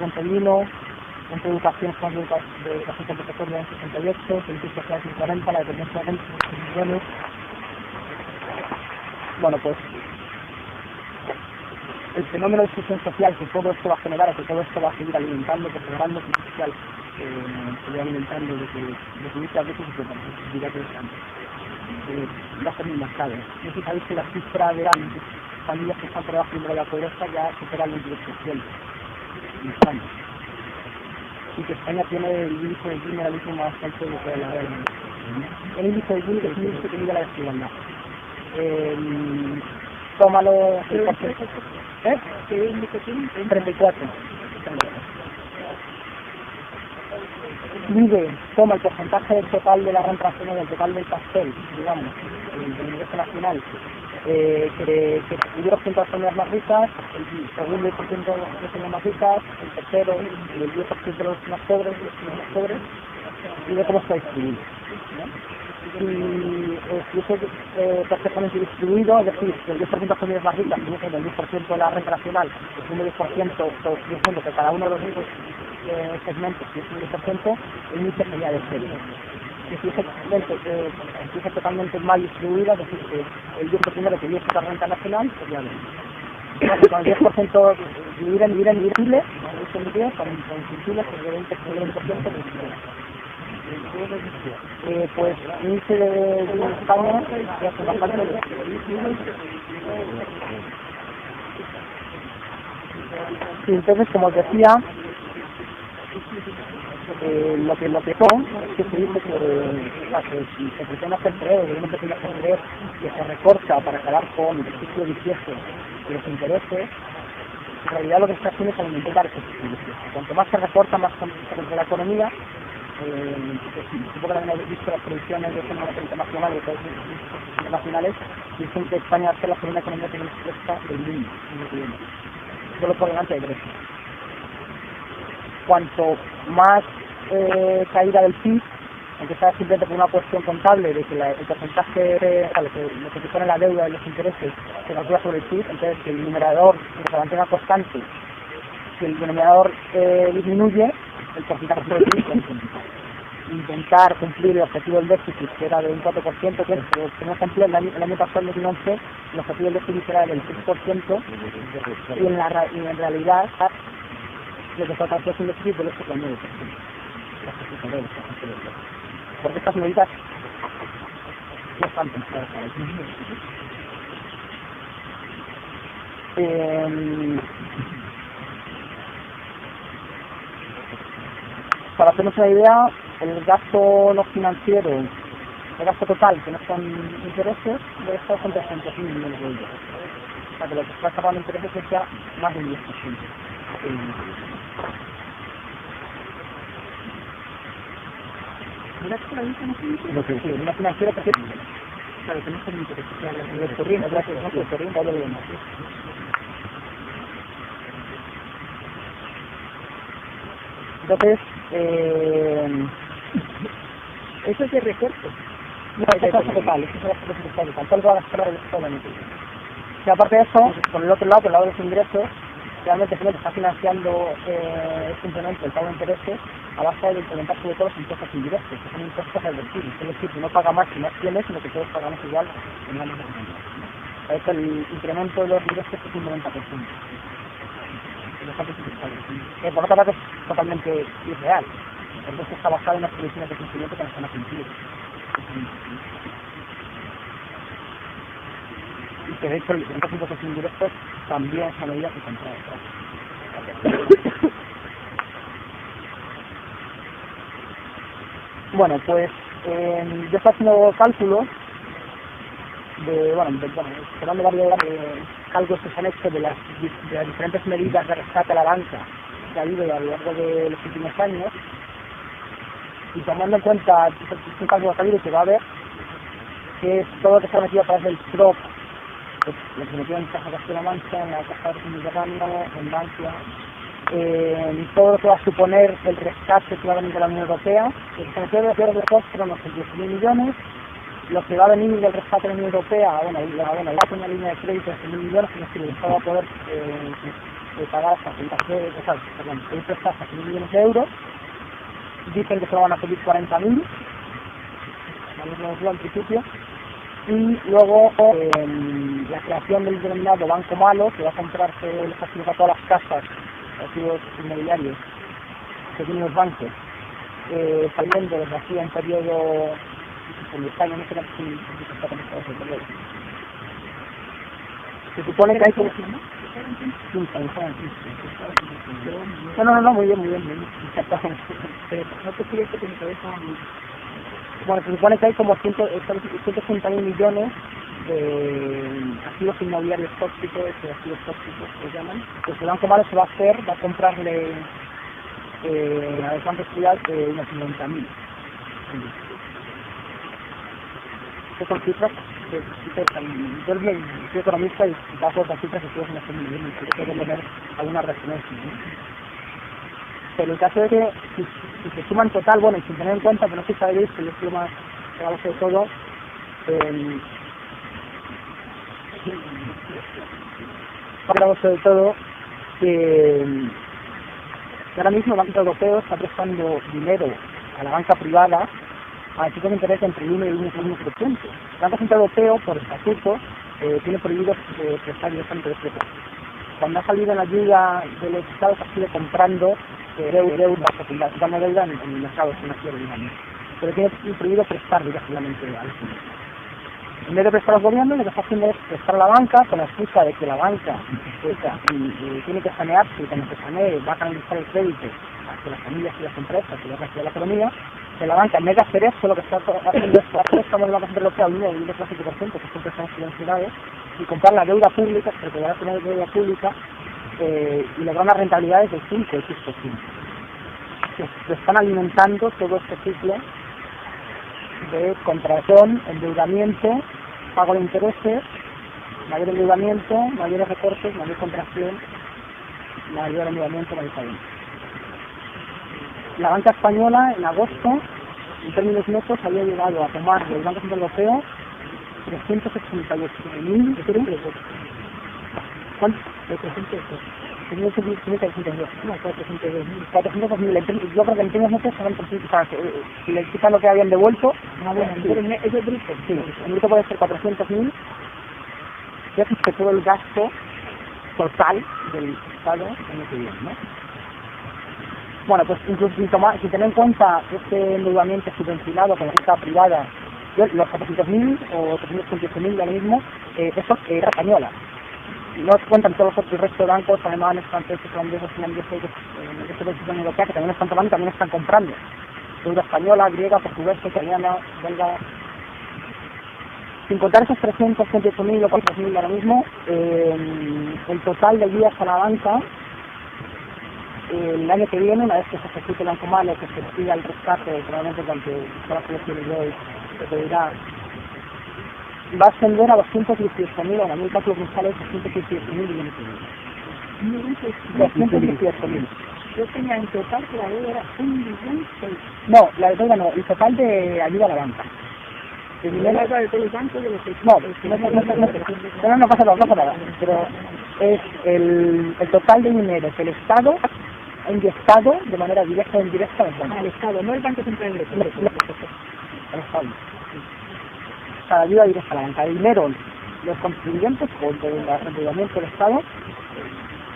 31, entre educación con de educación compensatoria en 68, servicios sociales en 40, la dependencia en 6 millones. Bueno, pues el fenómeno de exclusión social que todo esto va a generar, que todo esto va a seguir alimentando, preservando el social, se va alimentando de que muchas veces se dirá que va a ser muy marcado. No sé si sabéis que la cifra de familias que están por debajo de la pobreza ya supera el 22% en España. Y que España tiene el índice de vulnerabilismo más alto de toda la región. El índice de Gini es un índice que mide la desigualdad. Tómalo el porcentaje. ¿Qué índice tiene? 34. Toma el porcentaje del total de la renta nacional, del total del pastel, digamos, del ingreso nacional, que distribuye los 100 familias más ricas, el segundo 10% de las familias más ricas, el tercero, y el 10% de los más pobres, y de cómo está distribuido. Y si eso es perfectamente distribuido, es decir, el 10% de las familias más ricas tiene el 10% de la renta nacional, es un 10%, que cada uno de los segmentos, si es un 10%, el índice sería de 0. Si es totalmente mal distribuida, es decir, que el 10% que tiene esta renta nacional, sería de 0. Con el 10% dividir en Chile, con Chile, el 20%, pues el índice de España ya se bastante de y entonces, como os decía, lo que son es que se dice que si se pretende hacer creer, que uno pretende hacer creer que se recorta para acabar con el ciclo vicioso de los intereses, en realidad lo que está haciendo es alimentar ese ciclo vicioso. Cuanto más se recorta, más se contra la economía. Supongo que habéis visto las previsiones de Fondo Monetario Internacional y de todos los internacionales, dicen que España va a ser la segunda economía que menos crezca del mundo en el que viene, solo por delante de Grecia. Cuanto más caída del PIB, aunque sea simplemente por una cuestión contable de que el porcentaje, lo que se pone la deuda de los intereses se calcula sobre el PIB, entonces que el numerador se mantenga constante, si el denominador disminuye, el porcentaje sobre el PIB intentar cumplir el objetivo del déficit, que era de un 4%, que por ejemplo el año pasado, en 2011, el objetivo del déficit era del 6%, y en realidad lo que está alcanzando es un déficit del 8,9%. Porque estas medidas no están pensadas para eso. Para hacernos una idea, el gasto no financiero, el gasto total, que no son intereses, debe estar con 300.000 millones de euros. O sea que lo que está pagando intereses es ya más del 10%. Una financiera que claro, que no son intereses, el corriente, el corriente habla de demás. Entonces, eso es de recorte. No, eso es gasto total, eso es gasto total, todo lo va a gastar el Estado. Y aparte de eso, por el otro lado, por el lado de los ingresos, realmente se está financiando simplemente el pago de intereses a base de implementar sobre todo los impuestos indirectos, que son impuestos reversibles, es decir, que no paga más si más tienes, sino que todos pagamos igual en la misma manera. De hecho, el incremento de los ingresos es un 90%. Por otra parte es totalmente irreal, porque esto está basado en las previsiones de crecimiento que no están a cumplir. Y que de hecho el incremento de impuestos indirectos también es una medida que contrae. Bueno, pues yo estoy haciendo cálculos esperando varios cálculos que se han hecho de las diferentes medidas de rescate a la banca que ha habido a lo largo de los últimos años, y tomando en cuenta un cálculo que ha habido que va a haber, que es todo lo que se ha metido a través del PROP, pues, lo que se metió en Caja Castilla-La Mancha, en la Caja de Mediterráneo, en Bankia, todo lo que va a suponer el rescate que va a venir de la Unión Europea, que se metió de los recursos fueron unos 10.000 millones, lo que va a venir del rescate de la Unión Europea, va a una línea de crédito de 100.000 millones, que el Estado va a poder pagar hasta 100 millones de euros, dicen que se lo van a pedir 40.000, al principio, y luego la creación del denominado Banco Malo, que va a comprarse les facilita todas las casas, activos inmobiliarios que tienen los bancos, saliendo desde aquí a un periodo, en España no sé si está conectado ese periodo. Se supone que hay como... No, muy bien. Exactamente. No te pides que me interesa mucho. Bueno, se supone que hay como 180.000 millones de activos inmobiliarios tóxicos, activos tóxicos que llaman. Pues el Banco Malo se va a comprarle a los bancos privados unos 90.000. Estas son cifras que yo soy economista y bajo estas cifras que no son muy bien y creo que tener alguna referencia, ¿no? Pero el caso es que si se suma en total, bueno, y sin tener en cuenta, pero no sé si sabéis que yo soy lo más gravoso de todo, que ahora mismo el Banco Europeo está prestando dinero a la banca privada a tipos de interés entre el 1 y el 1,1%. El Banco Central Europeo, por estatuto, tiene prohibido prestar directamente de este. Cuando ha salido la ayuda de los estados, ha sido comprando deuda, dando deuda en el mercado financiero, digamos. Pero tiene prohibido prestar directamente a los gobiernos. En vez de prestar a los gobiernos, lo que está haciendo es prestar a la banca con la excusa de que la banca tiene que sanearse y cuando se sanee va a canalizar el crédito hacia las familias y las empresas y el resto de la economía. Que la banca, en vez de hacer eso, lo que está haciendo es préstamos de la Banca Central Europea al 1,5%, que son préstamos subvencionados, y comprar la deuda pública, porque van a tener deuda pública, y lograr unas rentabilidades del 5 o 6%. Se están alimentando todo este ciclo de contracción, endeudamiento, pago de intereses, mayor endeudamiento, mayores recortes, mayor contracción, mayor endeudamiento, mayor pago. La banca española en agosto, en términos netos, había llegado a tomar del Banco Central Europeo 388.000. ¿Cuánto? 400.000. Yo creo que en términos netos son 300.000. Si le quitan lo que habían devuelto, ¿es el bruto? Sí, el bruto puede ser 400.000. Ya que todo el gasto total del Estado en el que viene, ¿no? Bueno, pues incluso sin tener en cuenta este endeudamiento subvencionado con la banca privada, los 400.000 o 388.000 de ahora mismo, eso era española. No se cuentan todos los otros, el resto de bancos, alemanes, franceses, holandeses, finlandeses, de la Unión Europea, que también están tomando y también están comprando. Deuda española, griega, portuguesa, italiana, belga. Sin contar esos 388.000 o 400.000 ahora mismo, el total de guías a la banca, el año que viene, una vez que se ejecute el Banco Malo, que se pida el rescate, probablemente durante todas las elecciones de hoy, se pedirá, va a ascender a 218.000, ahora mismo el cálculo que sale es 218.000 millones de euros. 218.000. Yo tenía en total que la deuda era 1.600.000. No, la deuda no, el total de ayuda a la banca. El dinero de todos los bancos de los que... No pasa nada, pero es el total de dinero que el Estado ha inyectado de manera directa o indirecta al banco. Al Estado, no el Banco Central Europeo. Al Estado. O sea, ayuda directa a la banca. El dinero, los contribuyentes, o el endeudamiento del Estado,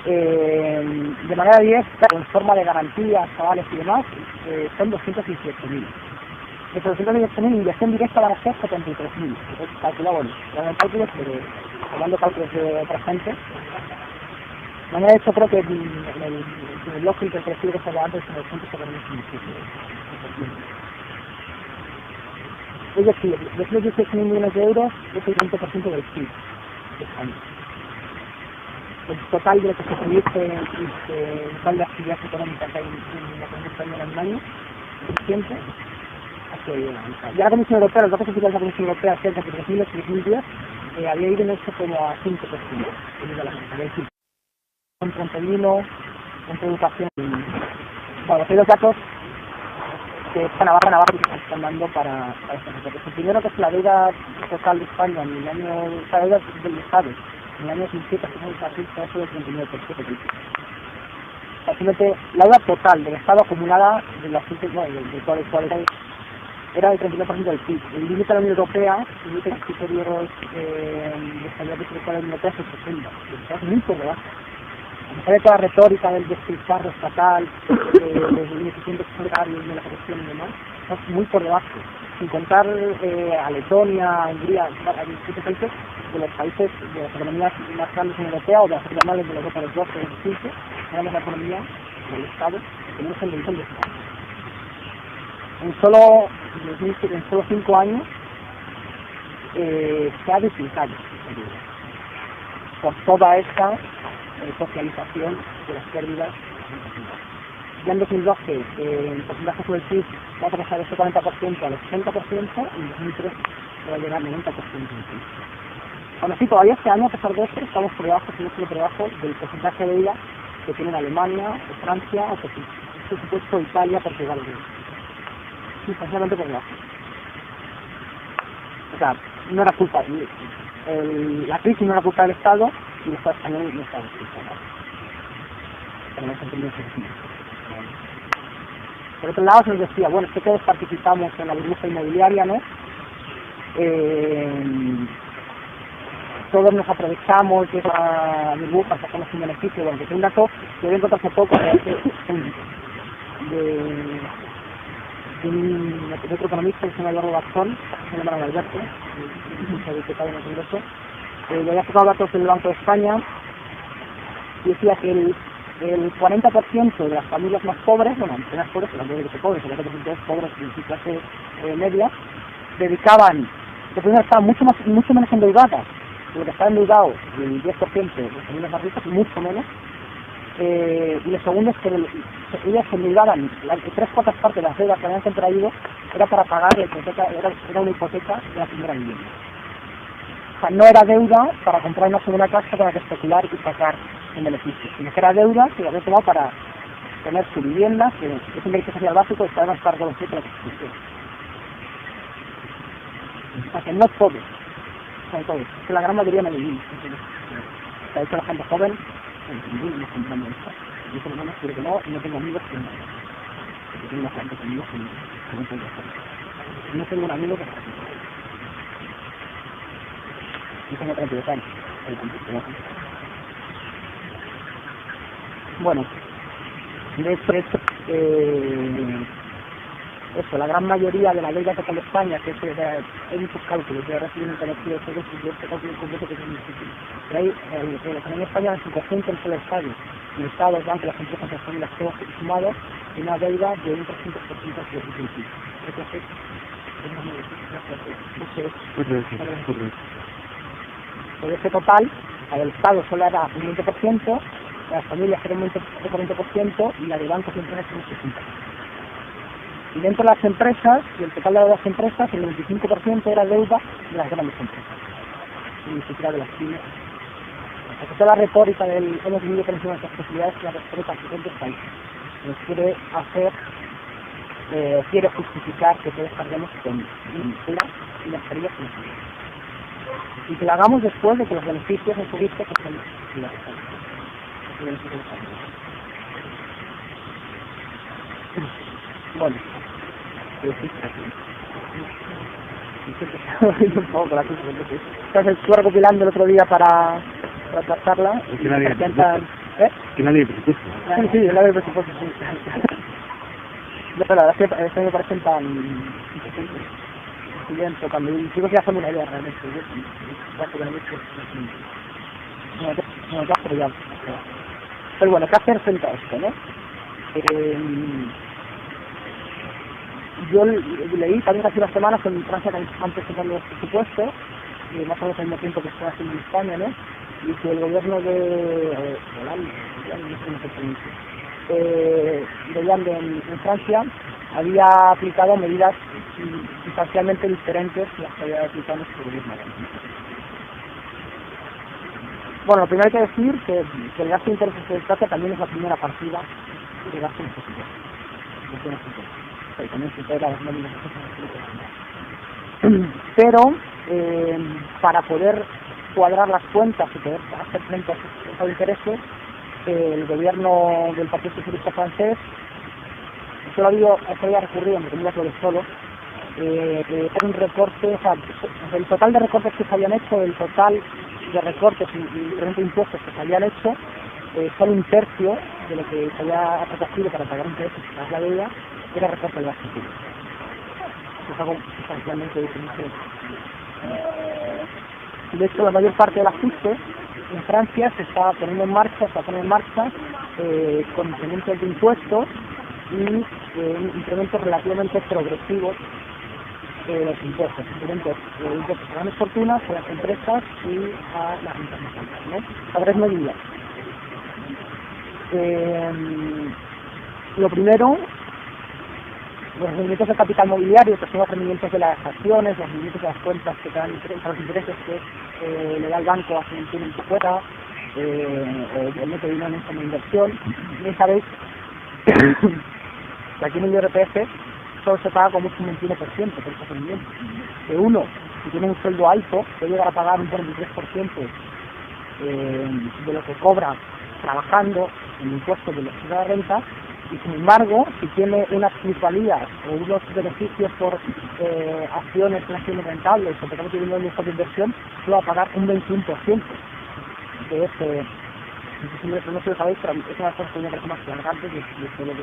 de manera directa, en forma de garantías, avales y demás, son 218.000. De 218.000, inyección directa van a ser 73.000. Calculado, bueno, cálculos, pero hablando de cálculos de otra gente. De manera de hecho, creo que el lógico que recibe que se antes en el centro se permite muchísimo. Es decir, de esos 18.000 millones de euros es el 20% del PIB de España. El total de lo que se produce, el total de actividad económica que hay en la economía española en un año, suficiente. Ya la Comisión Europea, los datos oficiales de la Comisión Europea cerca de 2008 y 2010, había ido en esto como a 5%. Con 31, entre educación y... Bueno, hay dos datos que están abajo y que se están dando para estos reportes. El primero, que es la deuda total de España en el año... la deuda del Estado en el año 2007 fue un caso del 39%. Básicamente, la deuda total del Estado acumulada de las últimas, del cual era del 39% del PIB. El límite de la Unión Europea, el límite de los criterios de estabilidad presupuestaria de la Unión Europea es el 60%. Es muy por debajo. A pesar de toda la retórica del despilfarro estatal, de ineficientes salarios, de la corrupción y demás, es muy por debajo. Sin contar a Letonia, Hungría, a distintos países, de los países de las economías más grandes en Europea o de las regionales de la Europa de los 12 y los 15, tenemos la economía del Estado que menos en el de Estado. En solo 5 años se ha duplicado por toda esta socialización de las pérdidas. Ya en 2012 el porcentaje sobre el PIB va a pasar de ese 40% al 80% y en 2003 va a llegar al 90% del PIB. Aún así, todavía este año, a pesar de esto, estamos por debajo, por debajo del porcentaje de deuda que tienen Alemania, Francia, o por supuesto Italia, Portugal. Sustancialmente por debajo. O sea, no era culpa, la crisis no era culpa del Estado y el Estado español no estaba culpa. Pero no se entendió ese sentido. Por otro lado, se nos decía, bueno, es que todos participamos en la burbuja inmobiliaria, ¿no? Todos nos aprovechamos de esa burbuja, sacamos un beneficio. Bueno, que es un dato que voy a encontrar hace poco de otro economista que se llama Eduardo Bastón, se llama Alberto, se ha diputado en el Congreso. Le había sacado datos del Banco de España y decía que el 40% de las familias más pobres, bueno, apenas pobres, pero tampoco que pobres, el 40% es pobres y clase media, dedicaban, de primero estaban mucho menos endeudadas de lo que estaba endeudado, el 10% de las familias más ricas, mucho menos, y lo segundo es que ellas se endeudaban, 3/4 partes de las deudas que habían contraído era para pagar la hipoteca, era una hipoteca de la primera vivienda. O sea, no era deuda para comprar una segunda casa para especular y sacar un beneficio, sino que era deuda que había tomado para tener su vivienda, que es un derecho social básico y está además para reconocido por la Constitución. O sea, que no todos, son todos, que la gran mayoría no vivimos. De hecho, la gente joven, no vivimos comprando esto. Yo por lo menos quiero que no, y no tengo amigos que no. Porque tengo unos cuantos amigos que no puedo hacer. No tengo un amigo que no. Yo tengo 32 años. Bueno, de hecho, eso, la gran mayoría de la deuda total de España, que hay muchos cálculos, yo ahora sí no he conocido todo este cálculo completo que es muy difícil. Pero ahí, la economía española, en su conjunto, en todo el Estado, el Estado, los bancos, las empresas, las familias, todos sumados, tiene una deuda de un 300% de su PIB. Por ese total, el Estado solo era un 20%, las familias eran un 20% y la de bancos y empresas un 60%. Y dentro de las empresas, y el total de las empresas, el 25% era deuda de las grandes empresas, ni siquiera de las pymes. O sea, toda la retórica del hemos vivido por encima de nuestras posibilidades, la retórica que diferentes países nos quiere hacer, quiere justificar que todos carguemos con mentira y las pérdidas que nos vienen. Y que lo hagamos después de que los beneficios en su vista que son los beneficios de los bueno, entonces estuve recopilando el otro día para tratarla. Que nadie presupuesto. Sí, el área de presupuesto, sí. La verdad es que me parecen tan interesantes. Cuando digo que ya son una idea realmente. Pero bueno, ¿qué hacer frente a esto, no? Yo leí también hace unas semanas que en Francia han presentado los presupuestos, más o menos al mismo tiempo que está haciendo en España, ¿no? Y que el gobierno de Hollande en Francia había aplicado medidas sustancialmente diferentes a las que había aplicado nuestro gobierno. Bueno, lo primero hay que decir que el gasto de intereses de Francia también es la primera partida de gasto en presupuesto. Pero para poder cuadrar las cuentas y poder hacer frente a esos intereses, el gobierno del Partido Socialista francés solo había recurrido, entre comillas, lo de solo, un recorte, o sea, el total de recortes que se habían hecho, el total de recortes y diferentes impuestos que se habían hecho, solo un tercio de lo que se había recogido para pagar intereses y pagar la deuda era recorte del gasto público. Es algo sustancialmente diferente. De hecho, la mayor parte del ajuste en Francia se está poniendo en marcha, con incrementos de impuestos y incrementos relativamente progresivos de los impuestos, impuestos a las grandes fortunas, a las empresas y a las internacionales, ¿no? A tres medidas. Lo primero, los rendimientos de capital mobiliario, que son los rendimientos de las acciones, los rendimientos de las cuentas que te dan los intereses que le da el banco a quien tiene su cuenta, o el mete dinero en esta inversión. Bien sabéis que aquí en el IRPF solo se paga como un 21% por estos rendimientos. Que uno, si tiene un sueldo alto, puede llegar a pagar un 43% de lo que cobra trabajando en impuestos de la renta, y sin embargo, si tiene unas plusvalías o unos beneficios por acciones que no han sido rentables o que no tienen un mejor de inversión, solo va a pagar un 21%. Que es, no sé si lo sabéis, pero es una cosa que me parece más flagrante que todo lo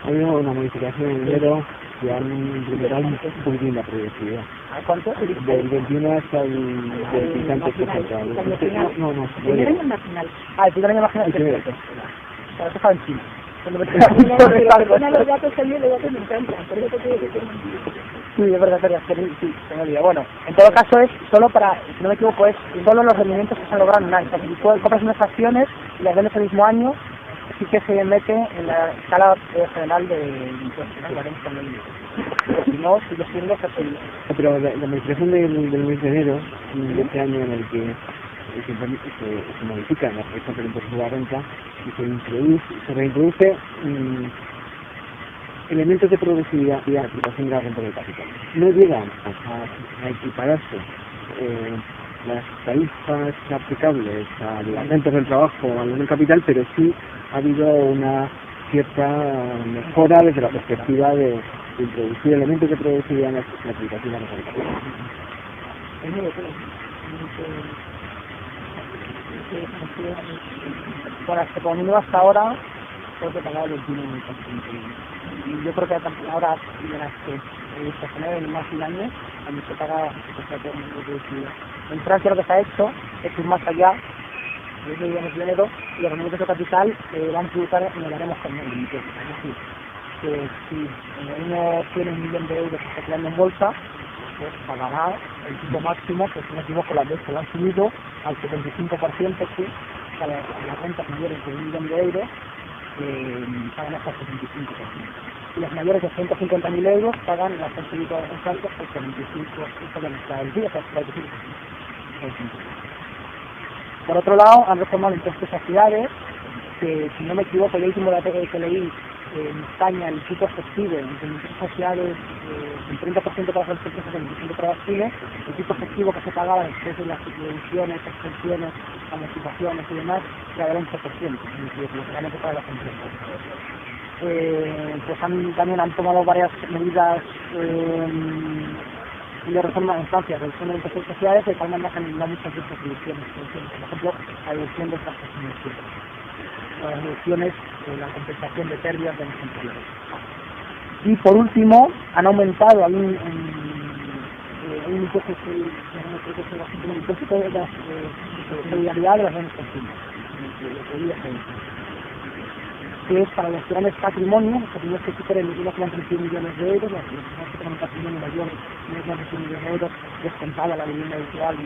ha habido una modificación en enero que han recuperado un poquitín la progresividad. ¿Cuánto? Del 21 hasta el 20%. No. El primer año marginal. El primer año marginal es cierto. Pero eso estaba en China. Los datos también, los datos me encantan, por eso te quiero decir. Sí, es verdad, sí, se me olvida. Bueno, en todo caso es solo para, si no me equivoco, es solo los rendimientos que se han logrado en un año. O sea, si tú compras unas acciones y las vendes el mismo año, sí que se mete en la escala general de impuestos, ¿no? Pero si no, sigue siendo casi... Pero la modificación del mes de enero, de este año en el que se modifican las reglas del impuesto de la renta y se reintroduce elementos de progresividad y aplicación de la renta de capital. No llegan a equipararse las tarifas aplicables a las rentas del trabajo o al del capital, pero sí ha habido una cierta mejora desde la perspectiva de introducir elementos de progresividad en la aplicación de la renta del capital. Bueno, este comunismo hasta ahora creo que pagaba el 21%. Y yo creo que ahora verás que se genera en más de un año, cuando se paga en Francia lo que se ha hecho es ir más allá de 10 millones de enero, y los rendimientos de capital van a tributar en el haremos con el impuesto. Es decir, que si uno tiene 1 millón de euros que está creando en bolsa, pues pagará el tipo máximo, que si no me equivoco las veces lo han subido al 75%, sí, para las rentas mayores de 1 millón de euros, pagan hasta el 75%. Y las mayores de 150.000 euros pagan las han subido en Francia hasta el 45%, hasta el 45%. Por otro lado, han reformado el impuesto de sociedades, que si no me equivoco, el último dato que leí, en España el tipo efectivo en impuestos sociales, el 30% para las empresas, el 25% para las pymes, el tipo efectivo que se pagaba después de las deducciones, exenciones, amortizaciones y demás, era del 11%, lógicamente para las empresas. Pues también han tomado varias medidas de reforma en Francia, reducción de impuestos sociales, de tal manera que han eliminado muchas de estas deducciones. Por ejemplo, la deducción de estas financieras, las deducciones, la compensación de pérdidas de los empleados. Y por último, han aumentado un impuesto de la solidaridad de las grandes fortunas, que es para los grandes patrimonios, los patrimonios que superen 1,31 millones de euros, las personas que tienen un patrimonio mayor de 1,31 millones de euros, descontada la vivienda habitual y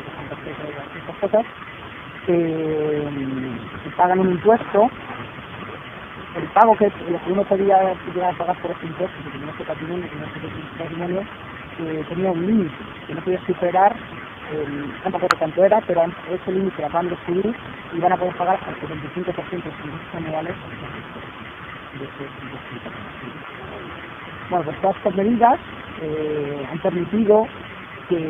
estas cosas, que pagan un impuesto. El pago que uno podía llegar a pagar por este impuesto, que tenía este patrimonio, tenía un límite, que no podía superar, no me acuerdo cuánto era, pero ese límite lo acaban de subir y van a poder pagar hasta el 75% de sus ingresos anuales. Bueno, pues todas estas medidas han permitido que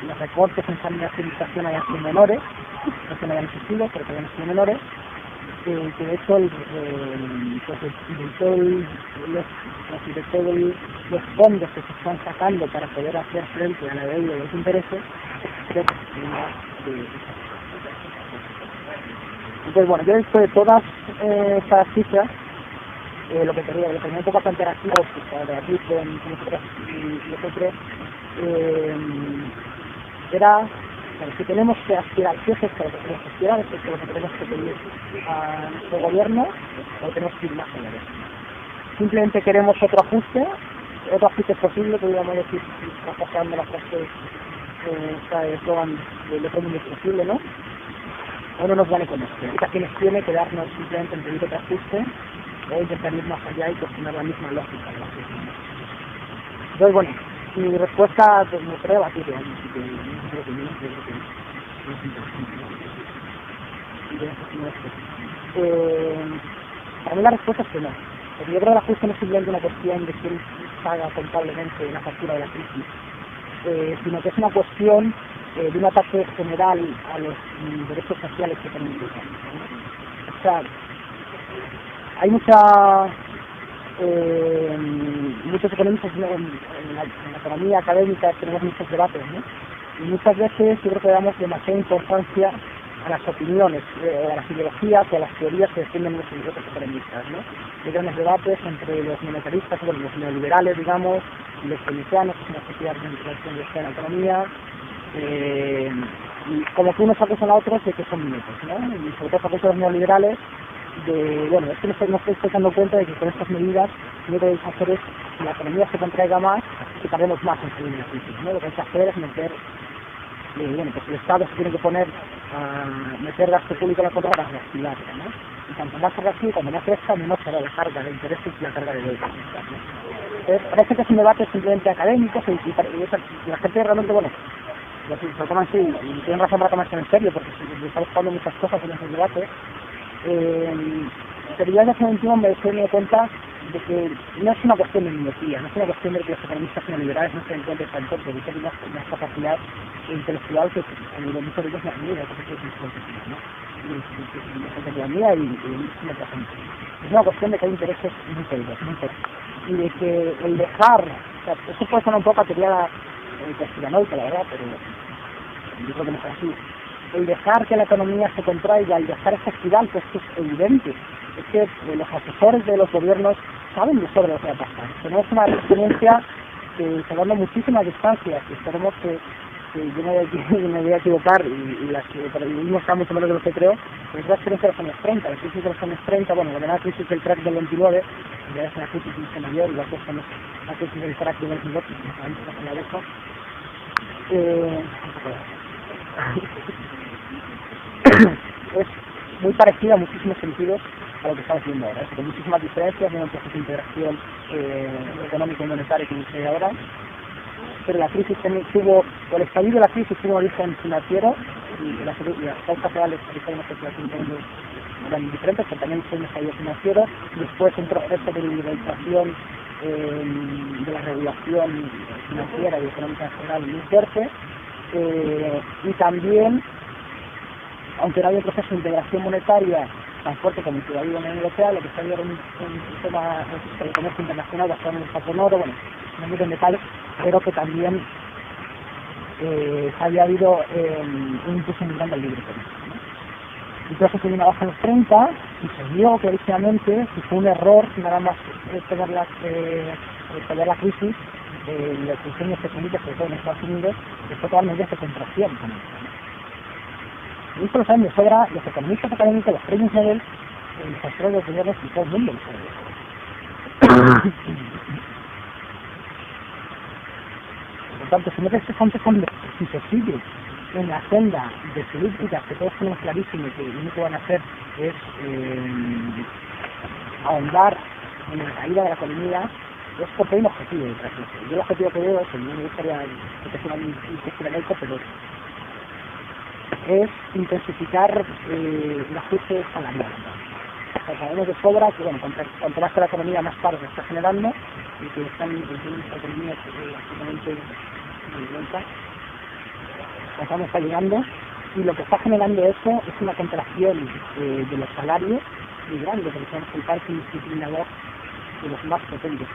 los recortes en sanidad y educación hayan sido menores, no que no hayan existido, pero que hayan sido menores, que de hecho de todos los fondos que se están sacando para poder hacer frente a la deuda y los intereses, creo que entonces, bueno, yo después de todas estas cifras, lo que tenía un poco a plantear aquí, para debatir con nosotros y nosotros, era si tenemos que aspirar, ¿qué es esto lo que tenemos que aspirar? ¿Es esto lo que tenemos que pedir a nuestro gobierno o tenemos que ir más allá de eso? Simplemente queremos otro ajuste es posible, podríamos decir, pasando la frase está el eslogan de lo común es posible, ¿no? O no nos vale con esto. Y quienes tiene que darnos simplemente el pedir otro ajuste o intentar ir más allá y cuestionar la misma lógica de la cuestión. Entonces, bueno, mi respuesta pues, me creo aquí, para mí la respuesta es que no. Porque yo creo que el ajuste no es simplemente una cuestión de quién paga contablemente la factura de la crisis, sino que es una cuestión de un ataque general a los derechos sociales que tenemos. O sea, hay muchos economistas en la economía académica, tenemos muchos debates, ¿no? Y muchas veces yo creo que damos demasiada importancia a las opiniones, a las ideologías o a las teorías que defienden los economistas, ¿no? Hay grandes debates entre los monetaristas, bueno, los neoliberales, digamos, y los keynesianos, que es una sociedad de la economía, y como que unos acusan a otros de que son minutos, ¿no? Y sobre todo acusan a los neoliberales bueno, es que no estoy dando cuenta de que con estas medidas lo que hay que hacer es que la economía se contraiga más, que tardemos más en salir de la crisis, ¿no? Lo que hay que hacer es meter, bueno, pues el Estado se tiene que poner a meter gasto público en la contra para reactivar, ¿no? Y cuanto más se reactive, cuando más crezca, menor será la carga de intereses y la carga de deuda, ¿no? Parece que es un debate simplemente académico y la gente realmente, bueno, lo toman así y tienen razón para tomarse en serio porque se están buscando muchas cosas en esos debates. Pero ya en ese momento me estoy dando cuenta de que no es una cuestión de miopía, no es una cuestión de que los economistas neoliberales no se den cuenta de tanto, porque tienen una capacidad intelectual que a nivel muchos de ellos no tienen, ¿no? Y economía y mucha gente. Es una cuestión de que hay intereses muy serios, y de que el dejar, o sea, eso puede sonar un poco a teoría conspiranoica, la verdad, pero yo creo que no es así. El dejar que la economía se contraiga, el dejar esa espiral, pues es evidente. Es que los asesores de los gobiernos saben de sobre lo que va a pasar. Tenemos una experiencia que se dando muchísimas distancias y esperemos que yo me voy a equivocar pero no está mucho menos de lo que creo, pero es la experiencia de los años 30, la crisis de los años 30, bueno, la primera crisis del crack del 29, ya es una crisis mucho mayor, igual que la crisis del crack del 22, que se la dejo. Es muy parecida en muchísimos sentidos a lo que estamos viendo ahora, con muchísimas diferencias en el proceso de integración económica y monetaria que inicia ahora, pero la crisis el estallido de la crisis tuvo un origen financiero y las causas reales que sabemos que eran diferentes, pero también fue un estallido financiero, después un proceso de liberalización de la regulación financiera y económica en general muy fuerte, y también, aunque no había un proceso de integración monetaria tan fuerte como el que había en la Unión Europea, lo que se había era un sistema de comercio internacional basado en el patrón oro, bueno, no muy en detalle, pero que también había habido un impulso muy grande al libre comercio, ¿no? Entonces se vino abajo en los 30 y se vio clarísimamente que fue un error nada más estallar la crisis, los diseños económicos, sobre todo en Estados Unidos, que fue todas medidas de contracción económica. Y esto lo saben de sobra los economistas académicos, los premios Nobel, los asesores de los gobiernos y todo el mundo lo sabe. Por tanto, si no te si se sigue en la senda de políticas que todos tenemos clarísimo que lo único que van a hacer es ahondar en la caída de la economía, es porque hay un objetivo detrás de eso. Yo el objetivo que veo, no me gustaría que sea un conspiranoico, pero es intensificar el ajuste salarial. O sea, sabemos de sobra que, bueno, cuanto más que la economía, más paro se está generando y que están en esta economía absolutamente violenta, estamos ayudando, y lo que está generando eso es una contracción de los salarios muy grande, porque tenemos el parque disciplinador de los más potentes,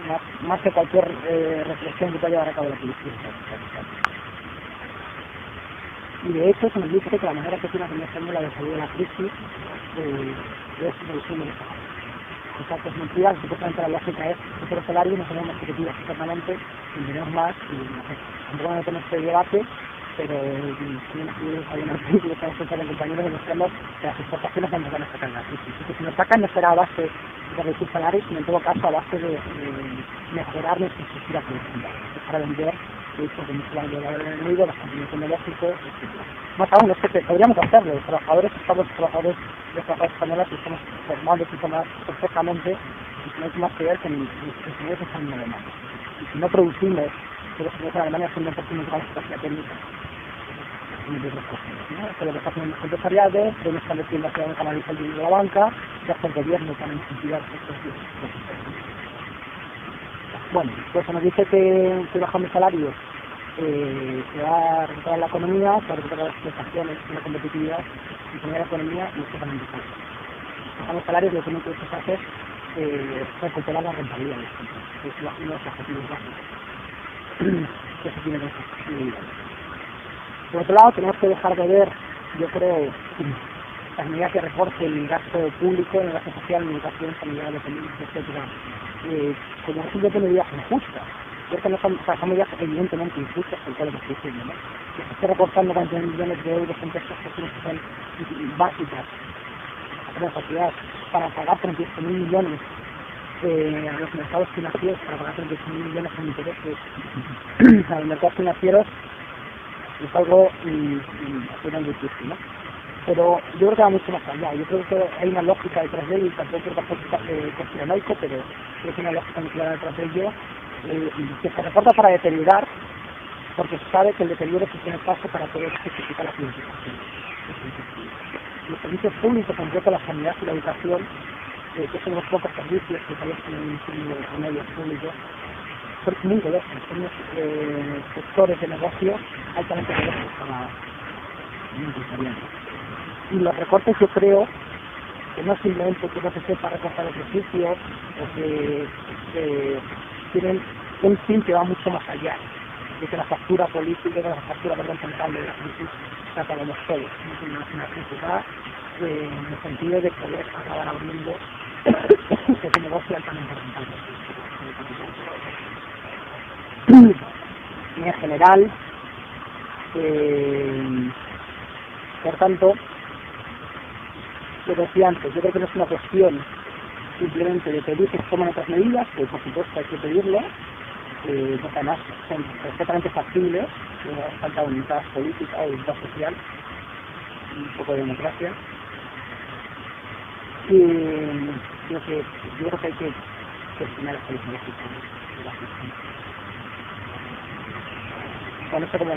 ¿no? más que cualquier represión que pueda llevar a cabo la policía. Y de hecho se nos dice que la manera que tiene la Española de salir de la crisis es reducción de los salarios. O sea, que es mentira, supuestamente la lógica es que los salarios no tenemos ejecutivos permanentes, y tenemos más, y no sé, tampoco no tenemos este debate, pero hay un artículo que ha escuchado en compañeros demostrando que las exportaciones no nos van a sacar la crisis. Y que si nos sacan no será a base de reducir salarios, sino en todo caso a base de mejorar nuestra estructura productiva, para vender, de hecho, que mucho valor del enemigo, los contenidos tecnológicos, etc. Más aún, es que podríamos hacerlo, los trabajadores españoles y estamos formando y formados perfectamente, y no es más que ver que los señores están en Alemania. Y si no producimos, que los señores en Alemania son un perfil de capacidad técnica, de otras cosas, ¿no? Esto es lo que está haciendo los empresariales, de nuestra investigación que canaliza el dinero de la banca, que hace el gobierno para incentivar estos procesos. Bueno, pues se nos dice que bajando salarios se va a recuperar la economía, se va a recuperar las prestaciones, la competitividad, y poner la economía y esto también está. Bajando salarios lo que único que se hace es recuperar la rentabilidad de esto, que es uno de los objetivos básicos que se tiene que hacer. Por otro lado, tenemos que dejar de ver, yo creo, las medidas que recorten el gasto público, el gasto social, en educación, sanidad, dependencia, etcétera, como simplemente medidas injustas. Porque no son medidas evidentemente injustas por todo lo que estoy diciendo, ¿no? Que se esté recortando cantidad de millones de euros en prestaciones que son básicas a la sociedad para pagar 38.000 millones a los mercados financieros, para pagar 38.000 millones en intereses a los mercados financieros, es algo absolutamente difícil, ¿no? Pero yo creo que va mucho más allá. Yo creo que hay una lógica detrás de ello, y tampoco creo que es conspiranoico, pero creo que hay una lógica muy clara detrás de ello, que se reporta para deteriorar, porque se sabe que el deterioro se tiene paso para poder justificar la planificación. Los servicios públicos, en concreto la sanidad y la educación, que son los pocos servicios que todavía tienen en medios públicos, son muy diversos, son unos sectores de negocio altamente diversos para el empresariado. Y los recortes, yo creo que no simplemente que no se sepa recortar los servicios, o que tienen un fin que va mucho más allá de que la factura política, de la factura contable de la crisis la pagamos todos. No tiene una necesidad en el sentido de poder acabar abriendo ese negocio altamente rentable. Y en general, por tanto, lo que decía antes, yo creo que no es una cuestión simplemente de pedir que se tomen otras medidas, que por supuesto hay que pedirlo, porque además son perfectamente factibles, falta voluntad política o voluntad social, un poco de democracia. Y yo creo que hay que gestionar las políticas de la gestión. Bueno, esto como lo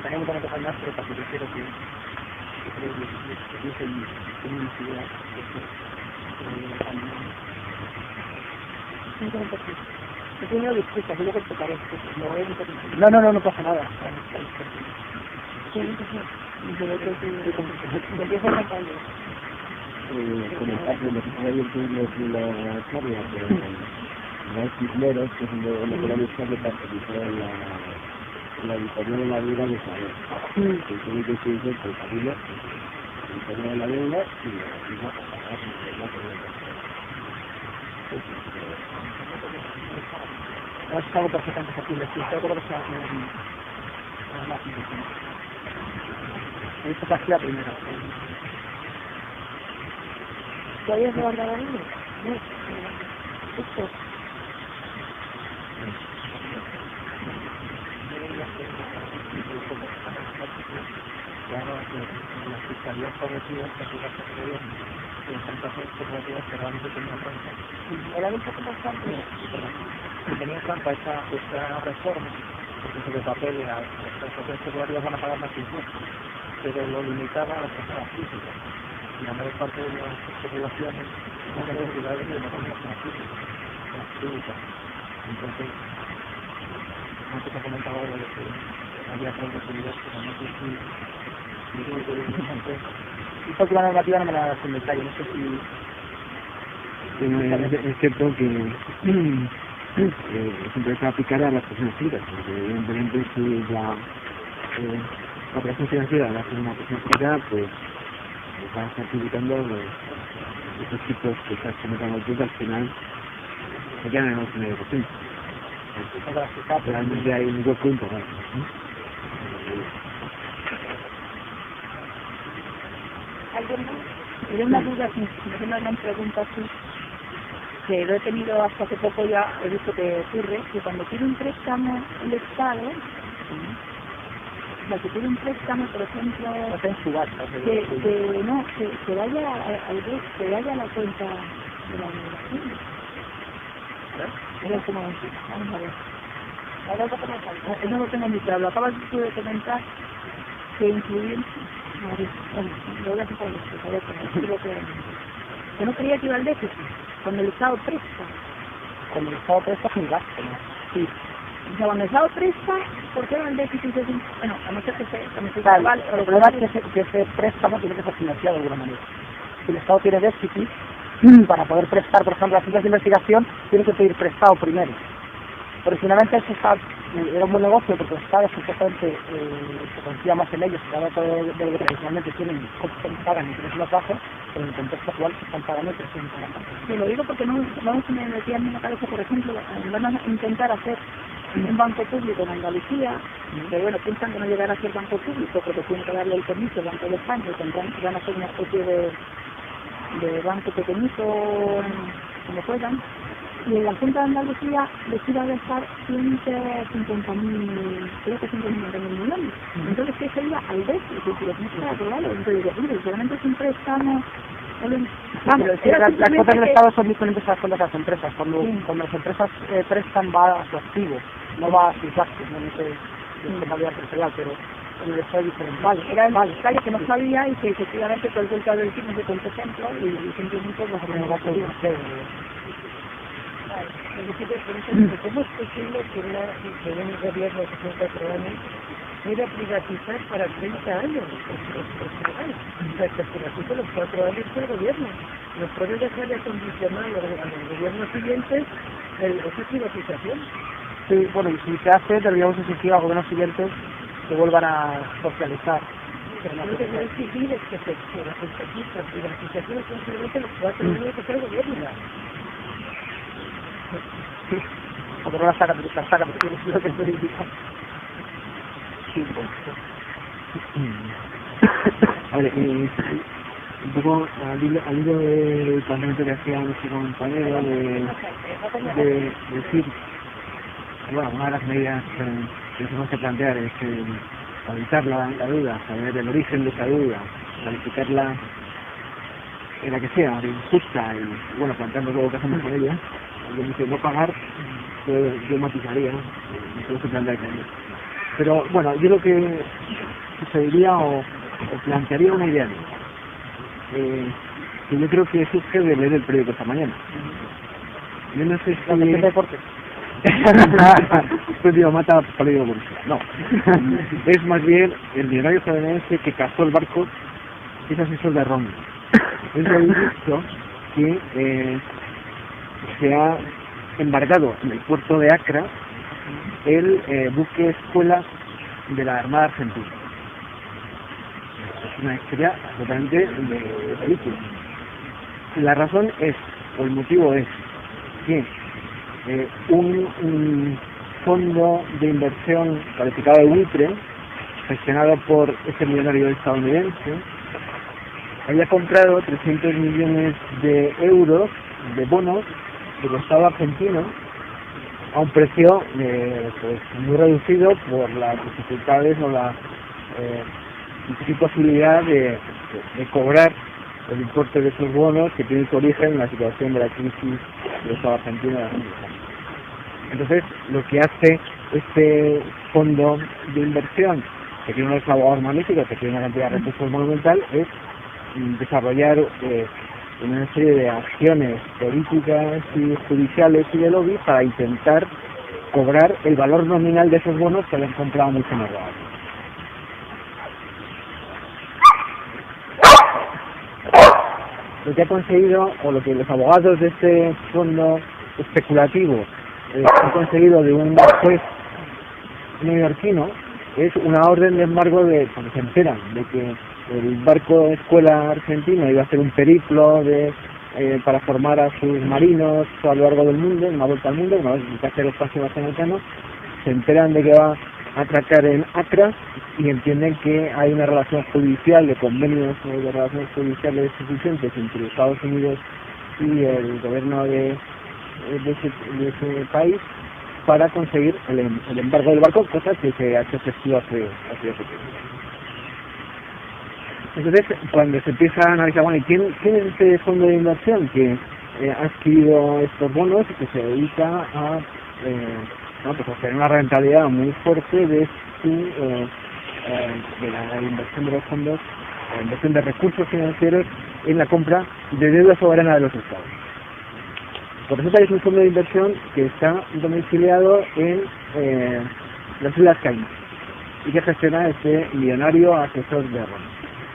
tenemos que tocar más, pero porque prefiero que creo que es el universidad. Primero disculpa, yo lo que tocaré, no pasa nada. Comentar que lo que está ahí en la charla, los cisneros, que es una economista que participó en la editorial de la vida de Isabel. Que tiene que ser el camino, la editorial de la deuda y la es algo perfectamente factible, sí, creo que se va a hacer más interesante. He visto casi la primera. ¿Todavía se va a grabar uno? No. Esto. Claro, la fiscalía establecida que se hace el gobierno, que en tantas cooperativas que realmente tenían trampa. ¿Era un poco más tarde? Que tenían trampa esta reforma, porque sobre papel las asociaciones cooperativas van a pagar más impuestos, pero lo limitaba a las personas físicas. Y la mayor parte de las especulaciones son de las ciudades de las personas físicas, las públicas. Entonces, antes he comentado algo de que había otras posibilidades, pero no sé si esta última normativa no me la das en detalle, no sé si es cierto que siempre se va a aplicar a las personas físicas, porque evidentemente si la operación financiera la hace una persona física, pues va a estar publicando estos tipos que estás comentando tú, que al final se quedan en el 9%. Realmente hay un hueco importante. Hay una duda, si me hagan preguntas así, que lo he tenido hasta hace poco ya, he visto que ocurre, que cuando pide un préstamo el Estado, que pide un préstamo, por ejemplo, que vaya a la cuenta de la universidad. Vamos a ver. No lo tengo muy claro. Acabas de comentar que incluir... Lo voy a hacer con esto, que no quería que iba al déficit, cuando el Estado presta. Cuando el Estado presta es un gasto, ¿no? Sí. O sea, cuando el Estado presta, ¿por qué el déficit es un... Bueno, a no ser que se... Claro, el problema es que ese préstamo tiene que ser financiado de alguna manera. Si el Estado tiene déficit, para poder prestar, por ejemplo, las ciencias de investigación, tiene que pedir prestado primero. Originalmente eso era un buen negocio porque los Estados supuestamente se confía más en ellos, cada todo de lo que tradicionalmente tienen, pagan intereses más bajos, pero en el contexto actual se están pagando intereses más bajos. Sí, lo digo porque no se me metía en la cabeza, por ejemplo, van a intentar hacer un banco público en Andalucía, que bueno, piensan que no llegará a ser banco público porque tienen que darle el permiso al Banco de España y van a hacer una especie de banco pequeñito como puedan, y en la Junta de Andalucía les iba a dejar 150.000, creo que 150.000 millones. Entonces, ¿qué se iba al déficit? Y los no está aprobado. Entonces, solamente es un préstamo. Las cuotas del Estado son disponibles a las cuentas de las empresas. Cuando las empresas prestan, va a su activo, no va a sus gastos, no sé si es calidad empresarial, pero en el Estado es diferente. Era el detalle que no sabía y que efectivamente todo el vuelta del equipo se cuenta ejemplo y simplemente los gastos de usted. ¿Cómo es posible que un gobierno que son 4 años quiera privatizar para 30 años? O sea, que privatiza los 4 años del gobierno. Nos puede dejar de condicionar a los gobiernos siguientes esa privatización. Sí, bueno, y si se hace, deberíamos exigir a los gobiernos siguientes que vuelvan a socializar. Pero no se puede exigir es que se privatización es simplemente los 4 años que sea el gobierno. Porque no la saca, porque es lo que estoy indicando. Sí, A ver, un poco al hilo del planteamiento que hacía nuestro compañero de decir, bueno, una de las medidas que tenemos que plantear es evitar la deuda, saber el origen de esa deuda, calificarla en la que sea, injusta y, bueno, planteando luego qué hacemos con ella. Alguien dice no pagar, yo matizaría, no se plantea con ello. Pero bueno, yo lo que sucedería o plantearía una idea que yo creo que surge de leer el periódico esta mañana. Yo no sé si... deporte. Pues digo, mata periódico por eso. No. Es más bien el millonario estadounidense que cazó el barco, es asesor de Ron. Es lo visto que se ha embargado en el puerto de Accra el buque escuela de la Armada Argentina. Es una historia totalmente de película. La razón es, o el motivo es, que un fondo de inversión calificado de buitre, gestionado por este millonario estadounidense, había comprado 300 millones de euros de bonos del Estado argentino a un precio pues muy reducido por las dificultades o la imposibilidad de cobrar el importe de esos bonos que tiene su origen en la situación de la crisis del Estado argentino de hace unos años. Entonces, lo que hace este fondo de inversión, que tiene unos abogados magníficos, que tiene una cantidad de recursos monumental, es desarrollar una serie de acciones políticas y judiciales y de lobby para intentar cobrar el valor nominal de esos bonos que habían comprado mucho más barato. Lo que ha conseguido, o lo que los abogados de este fondo especulativo han conseguido de un juez neoyorquino, es una orden de embargo cuando se enteran de que el barco de escuela argentino iba a hacer un periplo para formar a sus marinos a lo largo del mundo, una vuelta al mundo, una vez que hace el espacio norteamericano, se enteran de que va a atracar en Accra y entienden que hay una relación judicial, de convenios de relaciones judiciales suficientes entre Estados Unidos y el gobierno de ese país para conseguir el embargo del barco, cosa que se ha hecho efectiva hace tiempo. Entonces, cuando se empieza a analizar, bueno, ¿quién es este fondo de inversión que ha adquirido estos bonos y que se dedica a tener una rentabilidad muy fuerte de la inversión de los fondos, la inversión de recursos financieros en la compra de deuda soberana de los estados? Pues resulta que es un fondo de inversión que está domiciliado en las Islas Caimán y que gestiona este millonario asesor de Roma.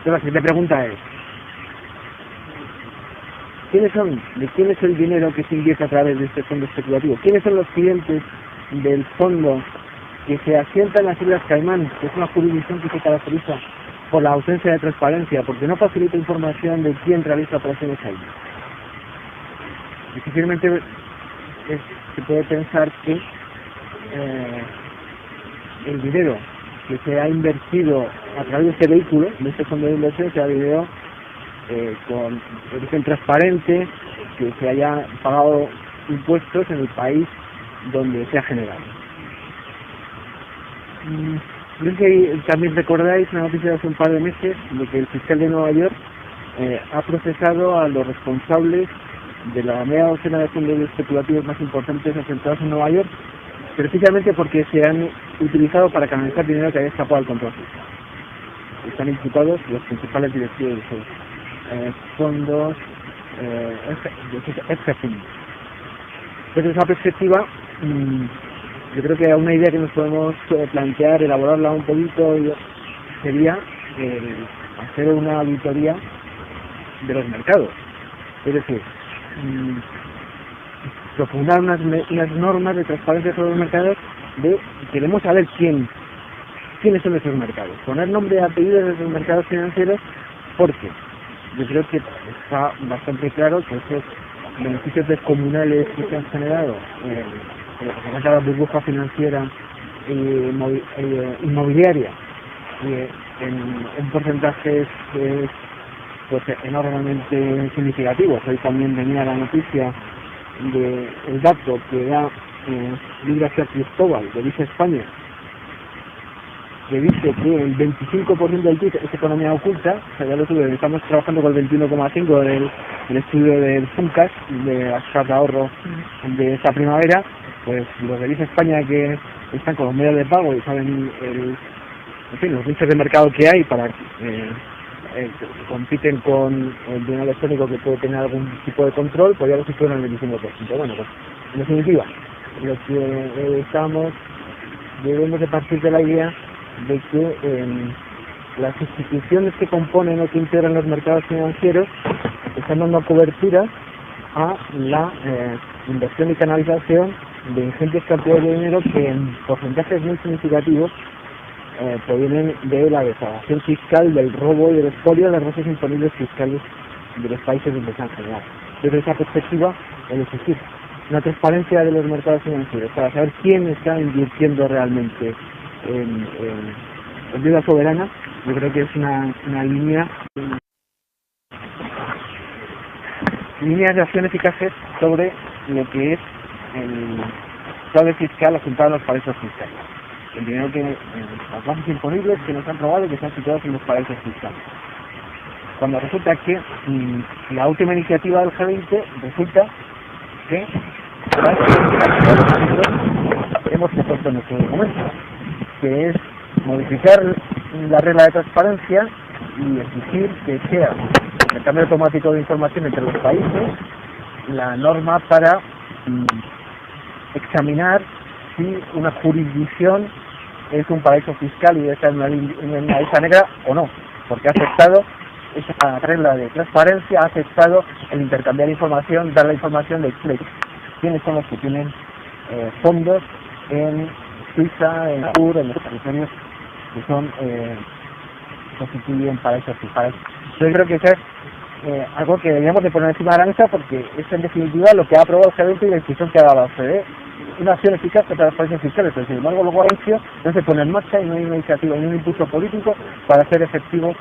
Entonces la siguiente pregunta es: ¿quiénes son? ¿De quién es el dinero que se invierte a través de este fondo especulativo? ¿Quiénes son los clientes del fondo que se asienta en las Islas Caimán, que es una jurisdicción que se caracteriza por la ausencia de transparencia, porque no facilita información de quién realiza operaciones ahí? Difícilmente se puede pensar que el dinero que se ha invertido a través de este vehículo, de este fondo de inversión, sea dinero con origen transparente, que se haya pagado impuestos en el país donde se ha generado. No sé si también recordáis una noticia de hace un par de meses de que el fiscal de Nueva York ha procesado a los responsables de la media docena de fondos especulativos más importantes asentados en Nueva York, precisamente porque se han utilizado para canalizar dinero que había escapado al control fiscal. Están imputados los principales directivos de esos fondos ex-fundos. Desde esa perspectiva, yo creo que una idea que nos podemos plantear, elaborarla un poquito, sería hacer una auditoría de los mercados. Es decir, propugnar unas normas de transparencia sobre los mercados, queremos saber quiénes son esos mercados, poner nombre y apellidos de esos mercados financieros, porque yo creo que está bastante claro que esos beneficios descomunales que se han generado en la burbuja financiera inmobiliaria en porcentajes pues enormemente significativos. Hoy también venía la noticia del dato que da Luis García Cristóbal de Visa España, que dice que el 25% del PIB es economía oculta. O sea, ya lo tuve, estamos trabajando con el 21,5% del estudio del FUNCAS, de las casas de ahorro de esta primavera. Pues los de Visa España, que están con los medios de pago y saben los nichos de mercado que hay para compiten con el dinero electrónico que puede tener algún tipo de control, pues ya lo sitúan en el 25%. Bueno, pues en definitiva, lo que debemos de partir de la idea de que las instituciones que componen o que integran los mercados financieros están dando cobertura a la inversión y canalización de ingentes cantidades de dinero que en porcentajes muy significativos provienen de la defraudación fiscal, del robo y del expolio de las bases imponibles fiscales de los países donde se han generado. Desde esa perspectiva, es decir, una transparencia de los mercados financieros para saber quién está invirtiendo realmente en deuda soberana, yo creo que es una línea de acción eficaces sobre lo que es el fraude fiscal asentado en los paraísos fiscales. El dinero las bases imponibles que nos han robado y que están situados en los paraísos fiscales. Cuando resulta que la última iniciativa del G20 resulta que hemos propuesto en nuestro documento, que es modificar la regla de transparencia y exigir que sea el cambio automático de información entre los países la norma para examinar si una jurisdicción es un paraíso fiscal y debe estar en una lista negra o no, porque ha aceptado esa regla de transparencia, ha aceptado el intercambiar información, dar la información de quiénes son los que tienen fondos en Suiza, en Sur, en los territorios que son constituyen paraísos fiscales. Yo creo que eso es algo que deberíamos de poner encima de la mesa, porque es en definitiva lo que ha aprobado el G20 y la decisión que ha dado la OCDE. Una acción eficaz contra los paraísos fiscales, pero sin embargo luego no se pone en marcha y no hay una iniciativa ni un impulso político para hacer efectivo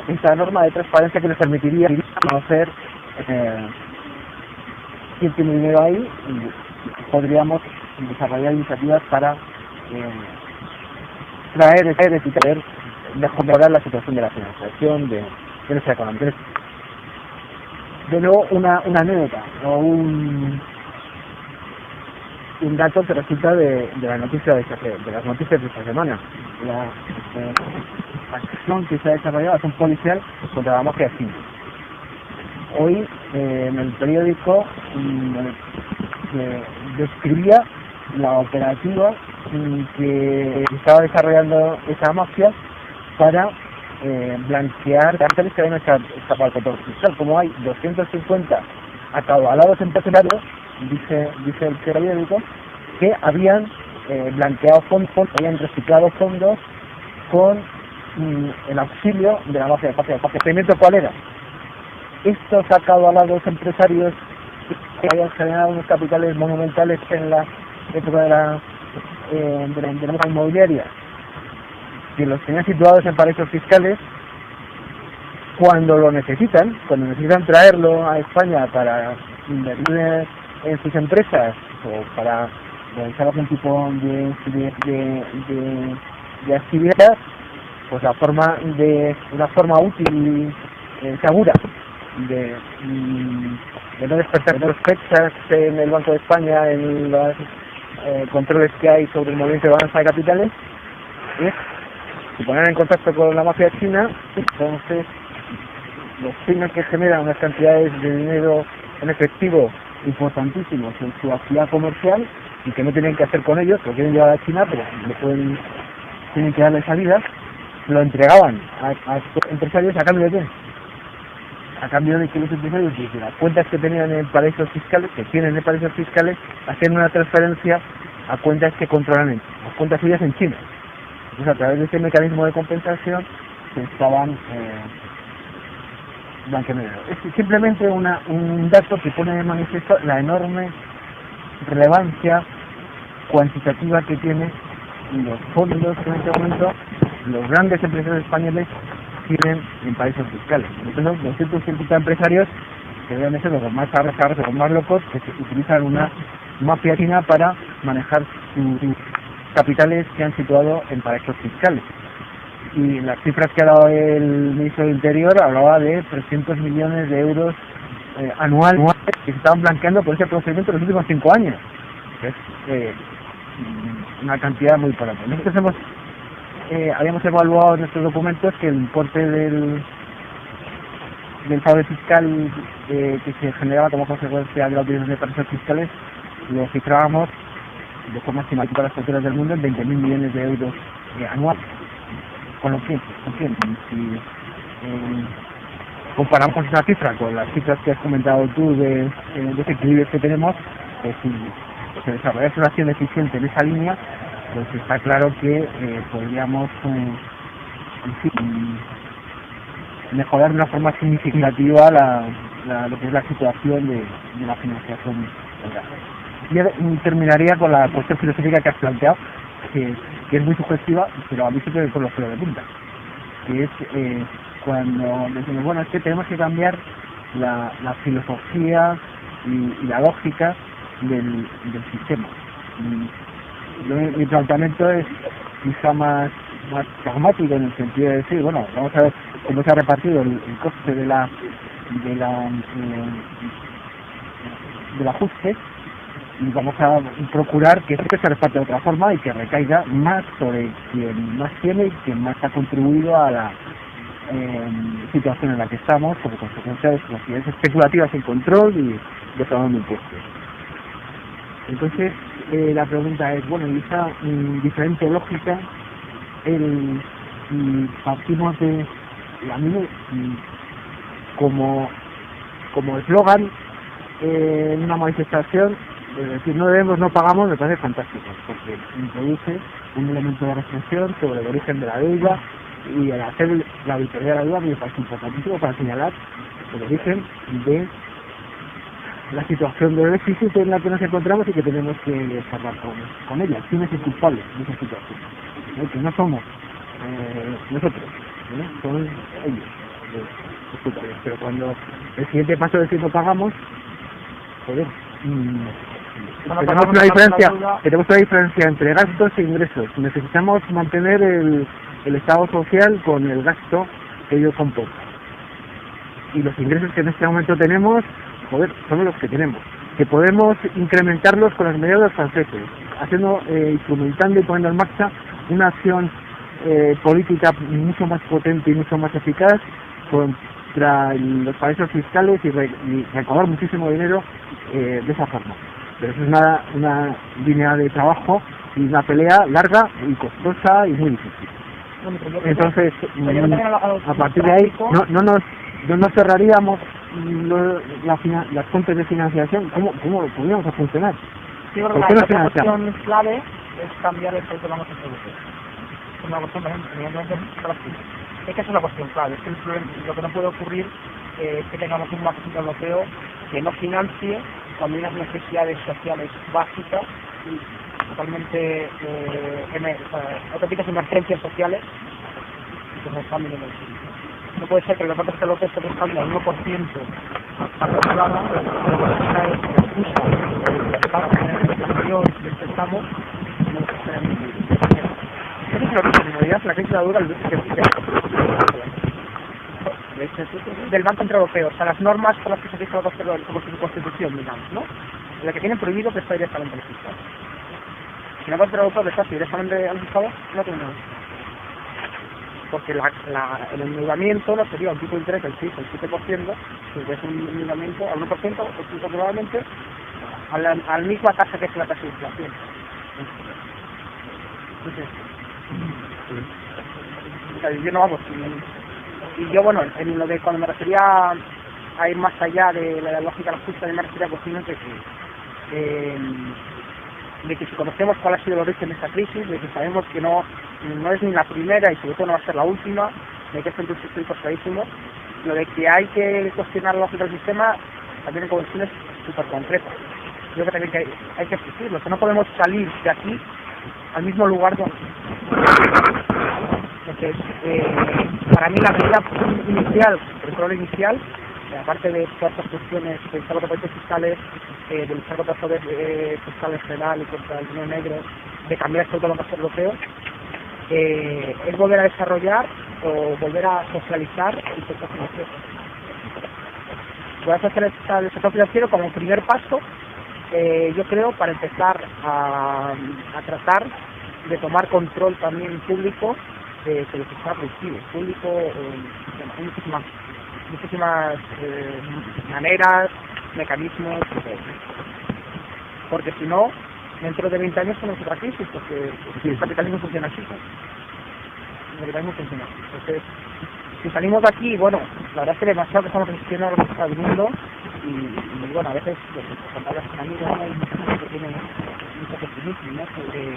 esta norma de transparencia que les permitiría conocer quién tiene dinero ahí, y podríamos desarrollar iniciativas para traer y poder mejorar la situación de la financiación de nuestra economía. De nuevo, una anécdota o un dato que resulta de la noticia de las noticias de esta semana. La acción que se ha desarrollado es un policial contra la mafia china. Hoy en el periódico describía la operativa que estaba desarrollando esa mafia para blanquear carteles que habían escapado al control fiscal. Como hay 250 acaudalados empresarios, dice el periódico, que habían blanqueado fondos, habían reciclado fondos con el auxilio de la mafia de paz. ¿El cuál era? Estos acaudalados empresarios que habían generado unos capitales monumentales en la época de la inmobiliaria, que los tenían situados en paraísos fiscales, cuando necesitan traerlo a España para invertir en sus empresas o para realizar algún tipo de actividad, pues una forma útil y segura de no despertar sospechas en el Banco de España, en los controles que hay sobre el movimiento de balanza de capitales, es se ponen en contacto con la mafia china. Entonces los chinos, que generan unas cantidades de dinero en efectivo importantísimos en su actividad comercial y que no tienen que hacer con ellos, lo quieren llevar a China, pero tienen que darle salida, lo entregaban a estos empresarios a cambio de qué? A cambio de que los empresarios, desde las cuentas que tenían en paraísos fiscales, que tienen en paraísos fiscales, hacían una transferencia a cuentas que controlan las cuentas suyas en China. Entonces, a través de este mecanismo de compensación se estaban blanqueando. Es simplemente un dato que pone de manifiesto la enorme relevancia cuantitativa que tienen los fondos que en este momento los grandes empresarios españoles tienen en paraísos fiscales. Entonces, los 150 empresarios que deben ser los más arrasados, los más locos, que utilizan una mafia china para manejar sus capitales que han situado en paraísos fiscales. Y las cifras que ha dado el ministro del Interior hablaba de 300 millones de euros anuales que se estaban blanqueando por ese procedimiento en los últimos 5 años. Es una cantidad muy importante. Nosotros habíamos evaluado en nuestros documentos que el importe del fraude fiscal que se generaba como consecuencia de la utilización de paraísos fiscales lo cifrábamos de forma estimativa para las fronteras del mundo en 20.000 millones de euros anuales. Con lo que, si comparamos esa cifra con las cifras que has comentado tú de desequilibrios que tenemos, si se desarrollase una acción eficiente en esa línea, pues está claro que podríamos mejorar de una forma significativa lo que es la situación de la financiación. Y terminaría con la cuestión filosófica que has planteado, que es muy sugestiva, pero a mí siempre con los pelos de punta, que es cuando decimos, bueno, es que tenemos que cambiar la filosofía y la lógica del sistema. Mi planteamiento es quizá más pragmático, en el sentido de decir, bueno, vamos a ver cómo se ha repartido el coste del ajuste, y vamos a procurar que esto se reparte de otra forma y que recaiga más sobre quien más tiene y quien más ha contribuido a la situación en la que estamos como consecuencia de las actividades especulativas sin control y de pagando impuestos. Entonces, la pregunta es, bueno, y esa diferente lógica, partimos de, a mí, como eslogan, en una manifestación, es decir, no debemos, no pagamos, me parece fantástico, porque introduce un elemento de reflexión sobre el origen de la deuda, y al hacer la auditoría de la deuda me parece importantísimo para señalar el origen de la situación de déficit en la que nos encontramos y que tenemos que cerrar con ella. ¿Quién es el culpable de esa situación? Que no somos nosotros, ¿no? Son ellos los culpables. Pero cuando el siguiente paso es que no pagamos, joder, tenemos una diferencia entre gastos e ingresos. Necesitamos mantener el estado social con el gasto que ello comporta. Y los ingresos que en este momento tenemos, joder, son los que tenemos. Que podemos incrementarlos con las medidas de los franceses, instrumentando y poniendo en marcha una acción política mucho más potente y mucho más eficaz contra los paraísos fiscales y recaudar muchísimo dinero de esa forma. Pero eso es una línea de trabajo y una pelea larga y costosa y muy difícil. Entonces, a partir de ahí, no nos cerraríamos las fuentes de financiación. ¿Cómo podríamos a funcionar? Sí, ¿por qué no financiamos? La cuestión clave es cambiar el producto que vamos a introducir. Es una cuestión evidentemente práctica. Es que es una cuestión clave. Es que lo que no puede ocurrir es que tengamos un Banco Central Europeo que no financie cuando hay unas necesidades sociales básicas y totalmente auténticas emergencias sociales que se están viendo. No puede ser que los bancos europeos se respalden al 1% a la programa, pero la cosa es que del préstamo no se está emitiendo. Ese es el origen, en realidad, la crisis de la deuda del Banco Central Europeo, o sea, las normas por las que se rige la Constitución, digamos, ¿no? En la que tienen prohibido prestar directamente a los fiscales. Si el Banco Central Europeo presta directamente a los fiscales, no tenemos. Porque el endeudamiento no sería un tipo de interés del 6 o el 7%, que es un endeudamiento al 1%, o probablemente a la misma tasa que es la tasa de inflación. Entonces, yo no vamos. Y yo, bueno, en lo de cuando me refería a ir más allá de la lógica justa, de me refería a cuestiones de que si conocemos cuál ha sido el origen de esta crisis, de que sabemos que no es ni la primera y sobre todo no va a ser la última, de que es un históricos clarísimos, lo de que hay que cuestionar la lógica del sistema también en cuestiones súper concretas. Yo creo que también hay que exigirlo, que no podemos salir de aquí al mismo lugar donde. Entonces, para mí la medida inicial, el problema inicial, aparte de todas estas cuestiones de luchar contra países fiscales, de luchar contra fraudes fiscales federal y contra el dinero negro, de cambiar esto todo lo que es europeo, es volver a desarrollar o volver a socializar el sector financiero. Voy a socializar el sector financiero como primer paso, yo creo, para empezar a tratar de tomar control también público de lo que está productivo. Público, hay muchísimas maneras, mecanismos, porque si no, dentro de 20 años tenemos otra crisis, porque el capitalismo funciona así. El capitalismo funciona así. Entonces, si salimos de aquí, bueno, la verdad es que demasiado que estamos resistiendo a lo que está el mundo, y bueno, a veces cuando hablas con amigos hay mucha gente que tiene mucho pesimismo, ¿no? Sobre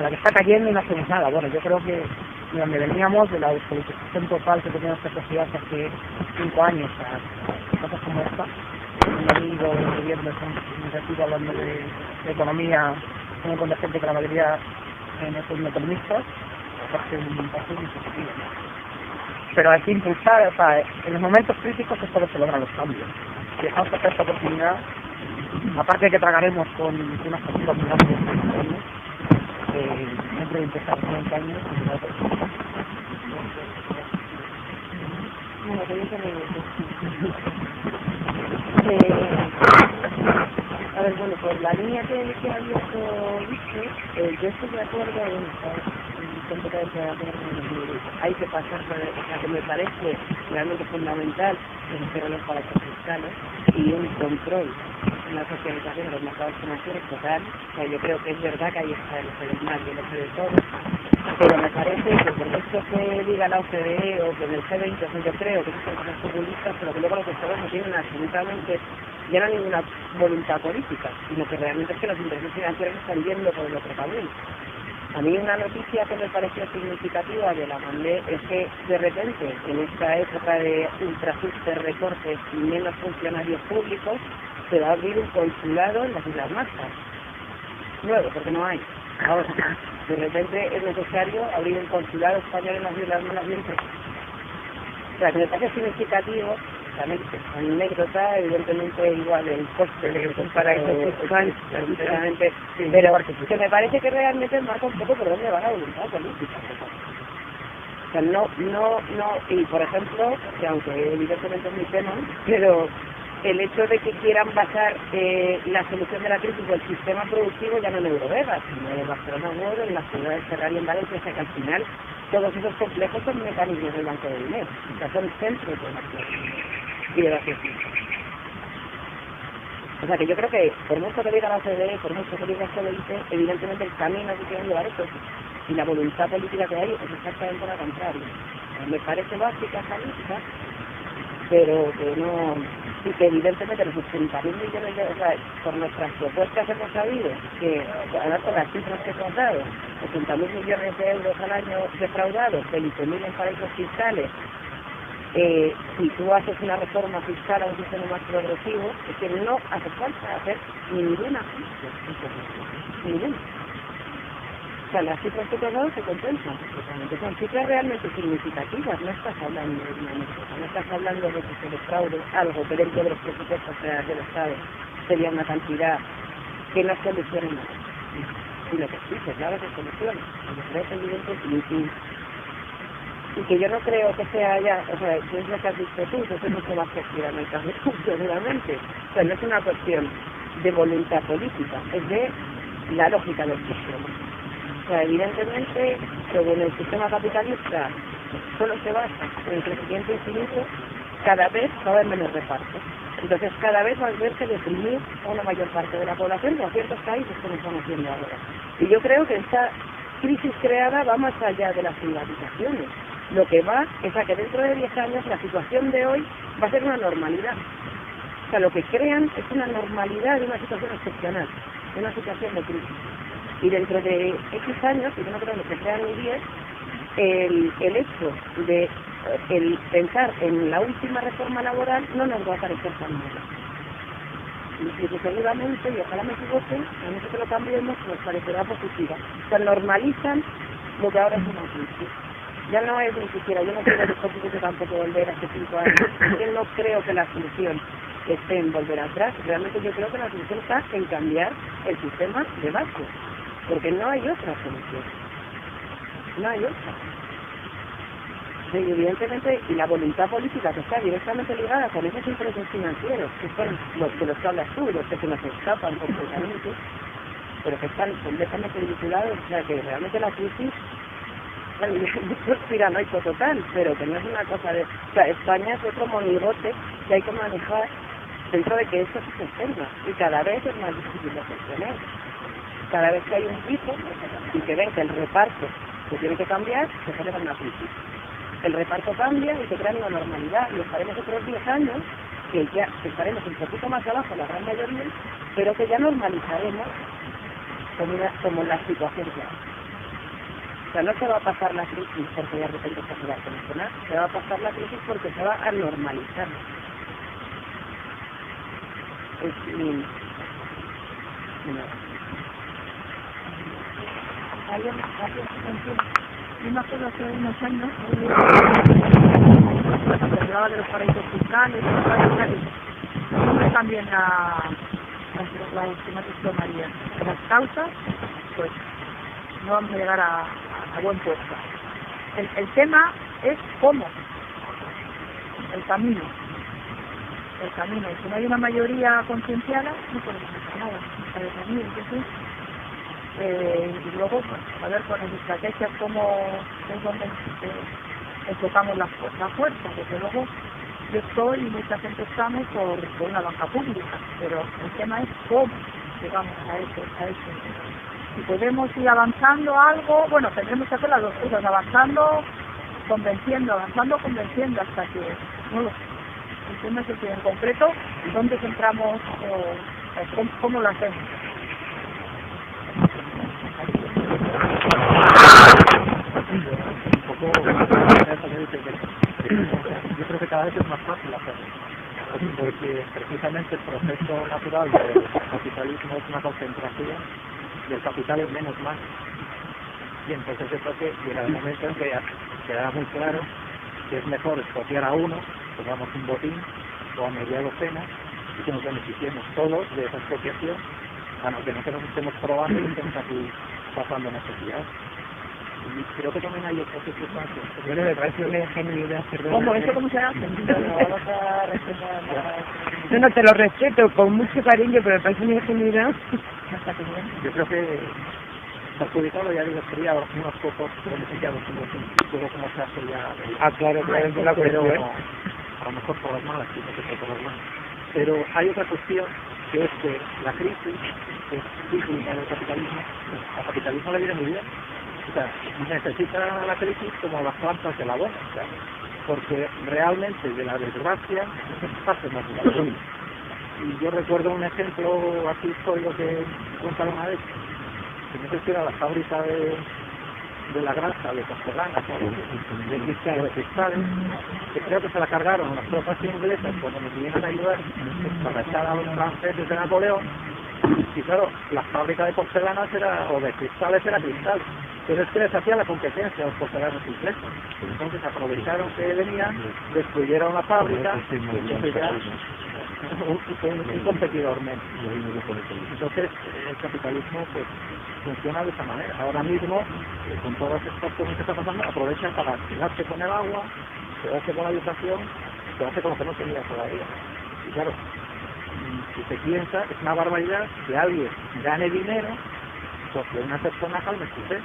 la que está cayendo y no hacemos nada. Bueno, yo creo que de donde veníamos, de la despolitización total que tenía nuestra sociedad hace 5 años, a cosas como esta, un amigo del gobierno iniciativa hablando de economía, un montón de gente que la mayoría no son economistas, parece un paso muy positivo. Pero hay que impulsar, o sea, en los momentos críticos es cuando se logran los cambios. Si dejamos pasar esta oportunidad, aparte de que tragaremos con unas cosas muy grandes, dentro de empezar 30 años, bueno, que bien a ver, bueno, pues la línea que ha abierto Víctor, yo estoy de acuerdo hay que pasar por la que me parece realmente fundamental reducir los paraísos fiscales y un control, una socialización de los mercados financieros total. O sea, yo creo que es verdad que ahí está el eje del mal y el eje del todo, pero me parece que por esto que diga la OCDE o que en el G20, o sea, yo creo que son cosas populistas, pero que luego los estados no tienen absolutamente ya no ninguna voluntad política, sino que realmente es que los intereses financieros están yendo por el otro camino. A mí una noticia que me pareció significativa de la mandé es que de repente en esta época de ultrajustes, recortes y menos funcionarios públicos se va a abrir un consulado en las Islas Marshall. Nuevo, porque no hay. Ahora, de repente es necesario abrir un consulado español en las Islas Marshall. O sea, que me parece significativo. Anécdota, evidentemente igual el coste de un paraíso fiscal, sinceramente, pero que me parece que realmente marca un poco por dónde va la voluntad política. O sea, no, y por ejemplo, que aunque evidentemente es mi tema, pero el hecho de que quieran basar la solución de la crisis del sistema productivo ya no en Eurovegas, sino en Barcelona World, en las ciudades Ferrari y en Valencia, o sea que al final todos esos complejos son mecanismos del Banco de Dinero, o sea, son centros de la y de la gestión. O sea que yo creo que por mucho que diga la OCDE, por mucho que diga el G20, evidentemente el camino que quieren llevar esto y la voluntad política que hay es exactamente la contraria. Me parece básica esa lista, pero que no, y que evidentemente los 80.000 millones de, o sea, por nuestras propuestas hemos sabido que, además con las cifras que hemos dado, 80.000 millones de euros al año defraudados, 20.000 en paraísos fiscales. Si tú haces una reforma fiscal a un sistema más progresivo, es que no hace falta hacer ninguna ajuste, ninguna. O sea, las cifras que te he dado se compensan, porque son cifras realmente significativas, no estás hablando de una anécdota, no estás hablando de que se defraude algo que dentro de los presupuestos federales del Estado sería una cantidad que no solucione nada, sino que sí, claro que soluciona, pero es evidente y que yo no creo que sea ya, o sea, que es lo que has dicho tú, que es mucho más gestión en el caso seguramente. O sea, no es una cuestión de voluntad política, es de la lógica del sistema. O sea, evidentemente, según el sistema capitalista solo se basa en el crecimiento infinito, cada vez va a haber menos reparto. Entonces, cada vez va a haber que deprimir a una mayor parte de la población, a ciertos países como están haciendo ahora. Y yo creo que esta crisis creada va más allá de las privatizaciones. Lo que va es a que dentro de 10 años la situación de hoy va a ser una normalidad. O sea, lo que crean es una normalidad de una situación excepcional, de una situación de crisis. Y dentro de X años, y yo no creo que se crean ni 10, el hecho de el pensar en la última reforma laboral no nos va a parecer tan malo. Y que seguramente, y ojalá me equivoque, a nosotros que lo cambiemos, nos parecerá positiva. O sea, normalizan lo que ahora es una crisis. Ya no es ni siquiera, yo no creo que tampoco volver a hace 5 años. Yo no creo que la solución esté en volver atrás. Realmente yo creo que la solución está en cambiar el sistema de base. Porque no hay otra solución. No hay otra. Sí, evidentemente, y la voluntad política que está directamente ligada con esos intereses financieros, que son los que hablas tú, los que se nos escapan completamente, pero que están completamente vinculados, o sea que realmente la crisis es piranoico total, pero que no es una cosa de... O sea, España es otro monigote que hay que manejar dentro de que esto se extensa, y cada vez es más difícil de gestionar. Cada vez que hay un piso y que ven que el reparto se tiene que cambiar, se genera una crisis. El reparto cambia y se crea una normalidad, y estaremos otros 10 años que ya estaremos un poquito más abajo, la gran mayoría, pero que ya normalizaremos como la situación que hay. O sea, no se va a pasar la crisis porque de repente se va a solucionar, se va a pasar la crisis porque se va a normalizar. Yo me acuerdo hace unos años, cuando hablaba de los paraísos fiscales, también la esquemática María. Las causas, pues, no vamos a llegar a buen puesto. El tema es cómo, el camino. Y si no hay una mayoría concienciada, no podemos hacer nada. Entonces, y luego, pues, a ver con las estrategias cómo es donde enfocamos la fuerza, porque luego yo estoy y mucha gente estamos por una banca pública, pero el tema es cómo llegamos a eso. Si podemos ir avanzando algo, bueno, tendremos que hacer las dos cosas, avanzando, convenciendo, hasta que, no lo sé. El tema es que en concreto, ¿dónde centramos, cómo lo hacemos? Un poco, yo creo que cada vez es más fácil hacerlo, porque precisamente el proceso natural del capitalismo es una concentración y el capital es menos más. Y entonces yo creo que llega el momento en que ya queda muy claro que es mejor expropiar a uno, pongamos un botín, o a media docena, y que nos beneficiemos todos de esa expropiación, a no que no nos estemos probando y estemos aquí pasando necesidad. Y creo que también hay otras circunstancias. Bueno, me parece una ingenuidad, perdón. ¿Cómo? ¿Eso cómo se hace? No, te lo respeto con mucho cariño, pero me parece una ingenuidad. Yo creo que perjudicado, ya digo, sería unos pocos beneficiados, luego como se hace ya. Claro, es la pero cuestión. a lo mejor por las malas, sí, no sé por las malas. Pero hay otra cuestión, que es que la crisis es cíclica del capitalismo. Al capitalismo le viene muy bien. O sea, necesita la crisis como las plantas de la buena, o sea, porque realmente de la desgracia es parte natural. Y yo recuerdo un ejemplo así histórico que contaron una vez, que no sé si era la fábrica de la granja de porcelana, de cristales, que creo que se la cargaron las tropas inglesas cuando nos vinieron a ayudar para echar a los franceses de Napoleón. Y claro, la fábrica de porcelanas o de cristales era cristal, pero es que les hacía la competencia a los porcelanos ingleses. Entonces aprovecharon que venían, destruyeron la fábrica, entonces ya un competidor menos. Entonces el capitalismo pues funciona de esa manera. Ahora mismo, con todas estas cosas que está pasando, aprovechan para quedarse con el agua, quedarse con la educación, quedarse con lo que no tenía todavía. Y claro, si se piensa, es una barbaridad que alguien gane dinero porque una persona calme su sed.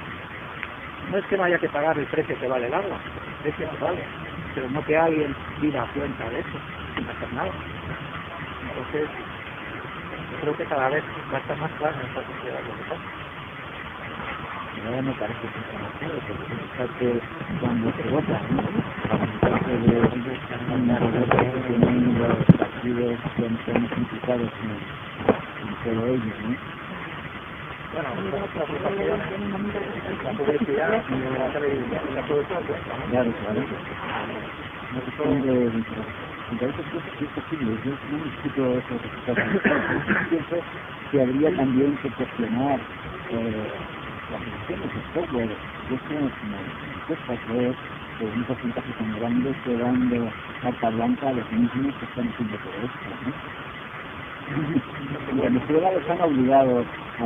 No es que no haya que pagar el precio que vale el agua, el precio que vale, pero no que alguien viva a cuenta de eso, sin hacer nada. Entonces, yo creo que cada vez va a estar más claro en esta sociedad lo que pasa. No me parece que sea más claro, porque que cuando se vota, los partidos son implicados en todo ello, ¿no? Bueno, la publicidad, la televisión, la producción, Claro. No responde de esas cosas que es posible. Yo no discuto esos resultados. Pienso que habría también que cuestionar las elecciones de software. Esto es una encuesta que es un porcentaje tan grande que dando carta blanca a los mismos que están haciendo todo esto, ¿no? En Venezuela les han obligado a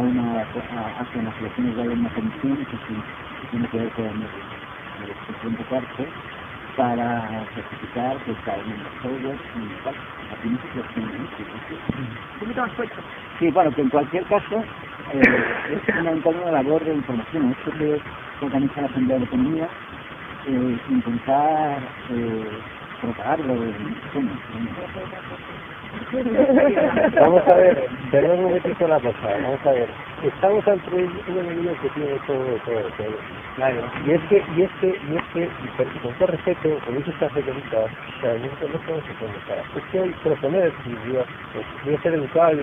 hacer unas elecciones de una comisión que tiene que ver con la expresión de cárcel para certificar que está en los software y tal. Aquí no se cuestiona Un poquito más fuerte. Sí, bueno, que en cualquier caso es fundamental una labor de información. Esto que organiza la Asamblea de Economía, intentar propagarlo. Vamos a ver, tenemos un momentito la cosa, vamos a ver. Estamos ante un enemigo que tiene todo. Claro. Y es que, con todo respeto, como dice esta señorita, o sea, no podemos hacer. Es que hoy proponer, voy a ser educado,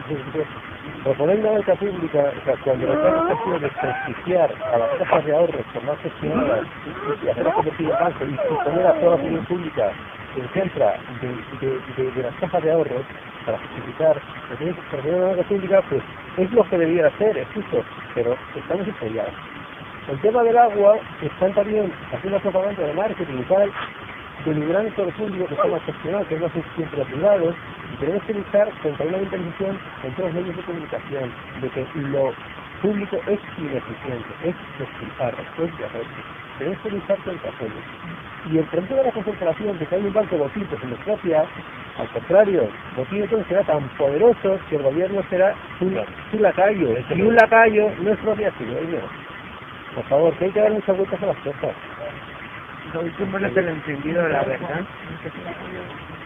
proponer una banca pública, o sea, cuando lo que hace es desprestigiar a las cajas de ahorros por más gestionadas y hacer convertir el banco y poner a toda la opinión pública en contra de las cajas de ahorros para justificar la banca pública, pues es lo que debiera hacer, es justo, pero estamos estudiados. El tema del agua están también haciendo propaganda de marketing y tal, denigrando todo el público que está más gestionado, que no es siempre privado, y tenemos que luchar contra una intervención en todos los medios de comunicación, de que lo público es ineficiente, es despilfarro, es de arreglo. Tenemos que luchar contra ello. Y el problema de la concentración, de que hay un banco de botín que se nos propia, al contrario, Botín entonces será tan poderoso que el gobierno será su lacayo, y un lacayo no es propietario. Por favor, que hay que dar muchas vueltas a las cosas. Lo último no es el entendido de la verdad.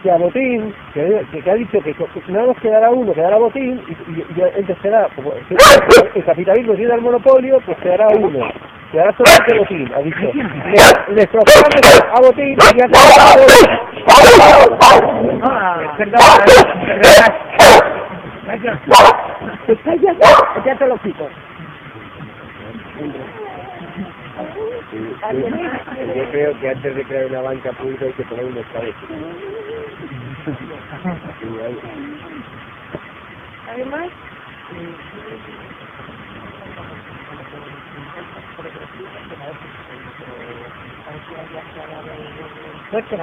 que a Botín, que ha dicho que nada más quedará uno, quedará Botín, y entonces será, como el capitalismo tiene el monopolio, pues quedará uno. Quedará solamente Botín, ha dicho. Les proclaman a Botín y ya ya te lo quito. Yo creo que antes de crear una banca pública hay que poner un estado. Además,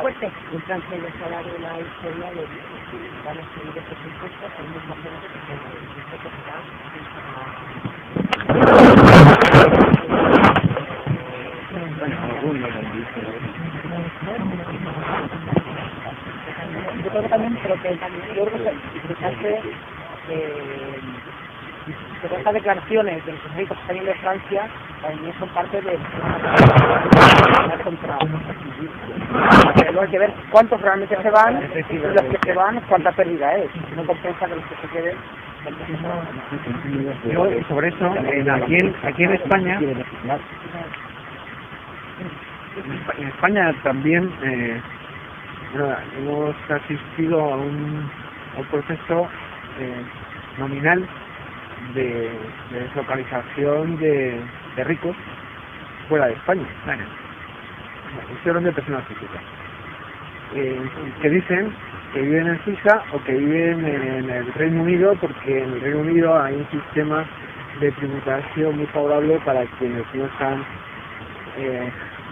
Fuerte. en Francia ya se ha dado la historia de que van a subir estos impuestos al mismo tiempo que el impuesto que se da Yo creo que también, pero que yo creo que hace todas estas declaraciones de los ejércitos que están de Francia también son parte de la contra. Luego hay que ver cuántos realmente se van y los que se van cuánta pérdida es. No compensa que los que se queden. Yo, sobre eso, aquí en España, en España también hemos asistido a un proceso nominal de deslocalización de ricos fuera de España. Estoy hablando de personas físicas que dicen que viven en Suiza o que viven en el Reino Unido, porque en el Reino Unido hay un sistema de tributación muy favorable para quienes no están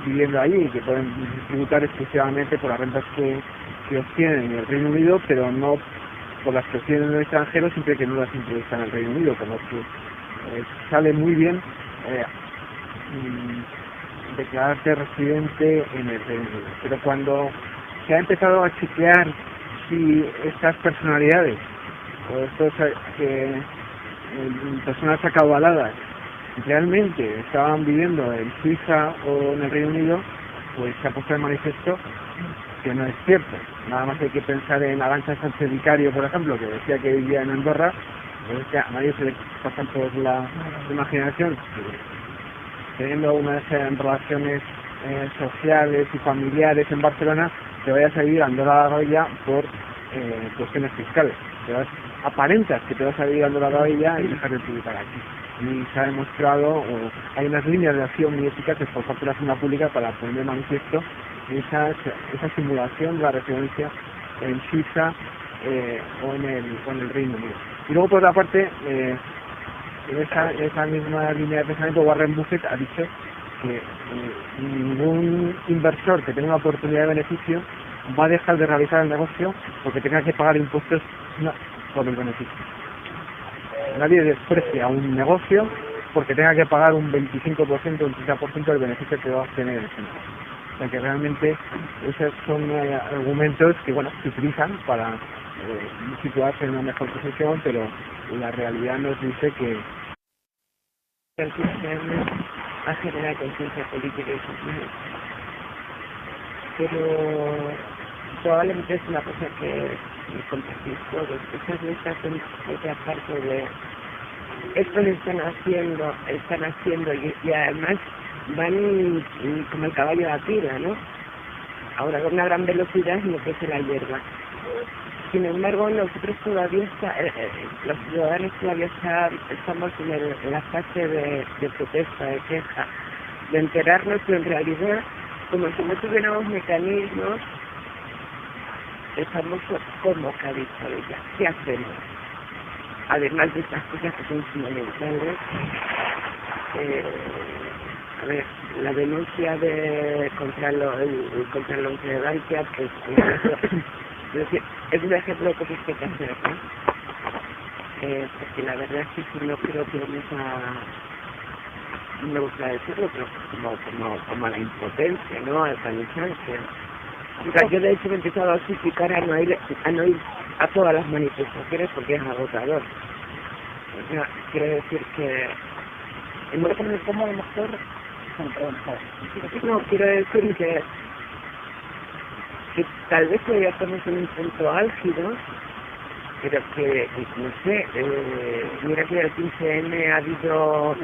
viviendo allí, que pueden tributar exclusivamente por las rentas que obtienen en el Reino Unido, pero no por las que obtienen en el extranjero, siempre que no las introduzcan en el Reino Unido, con lo que sale muy bien declararse residente en el Reino Unido. Pero cuando se ha empezado a chequear si estas personalidades o estos personas acabaladas realmente estaban viviendo en Suiza o en el Reino Unido, pues se ha puesto de manifiesto que no es cierto. Nada más hay que pensar en Arantxa Sánchez Vicario, por ejemplo, que decía que vivía en Andorra. Pues es que a nadie se le pasa por la imaginación que teniendo unas relaciones sociales y familiares en Barcelona te vayas a vivir a Andorra la Vella por cuestiones fiscales. Aparentas que te vas a vivir a Andorra la Vella y dejar de tributar aquí. Y se ha demostrado, hay unas líneas de acción muy eficaces por parte de la Hacienda Pública para poner de manifiesto esa simulación de la residencia en Suiza o en el Reino Unido. Y luego, por otra parte, en esa misma línea de pensamiento, Warren Buffett ha dicho que ningún inversor que tenga una oportunidad de beneficio va a dejar de realizar el negocio porque tenga que pagar impuestos por el beneficio. Nadie desprecia un negocio porque tenga que pagar un 25% o un 30% del beneficio que va a obtener el centro. O sea que realmente esos son argumentos que se utilizan para situarse en una mejor posición, pero la realidad nos dice que a generar conciencia política y social. Pero probablemente es una cosa que compartís todos. Esas listas son otra parte de esto lo están haciendo y además van como el caballo a tira, ¿no? Ahora con una gran velocidad en lo que es la hierba. Sin embargo, nosotros todavía los ciudadanos todavía estamos en la fase de protesta, de queja, de enterarnos, pero en realidad, como si no tuviéramos mecanismos, estamos como cabeza, ¿qué hacemos? Además de estas cosas que son fundamentales, la denuncia contra la intolerancia, pues es un ejemplo de cosas que hay que hacer, ¿no? Porque la verdad es que si no creo que no me gusta decirlo, pero como a la impotencia, ¿no? Al cansancio. Yo de hecho me he empezado a suplicar a no ir a todas las manifestaciones porque es agotador. O sea, quiero decir que ¿Cómo a lo mejor? no, quiero decir que que tal vez todavía estamos en un punto álgido, pero que, no sé, mira que el 15M ha habido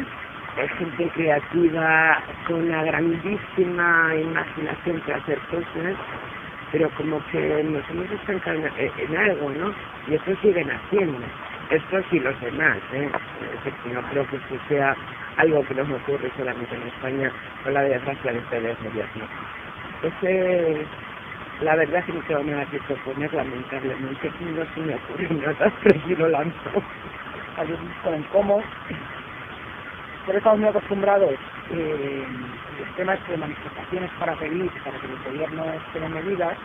gente creativa con una grandísima imaginación para hacer cosas, pero como que nos hemos estancado en algo, ¿no? Y eso siguen haciendo. Estos y los demás, no creo que esto sea algo que nos ocurre solamente en España con la desgracia de ustedes medios, ¿no? La verdad es que no tengo nada que proponer, lamentablemente, no se me ocurre nada, pero si lo lanzo. Con el cómo, pero estamos muy acostumbrados los temas de manifestaciones para pedir, para que los gobiernos tomen medidas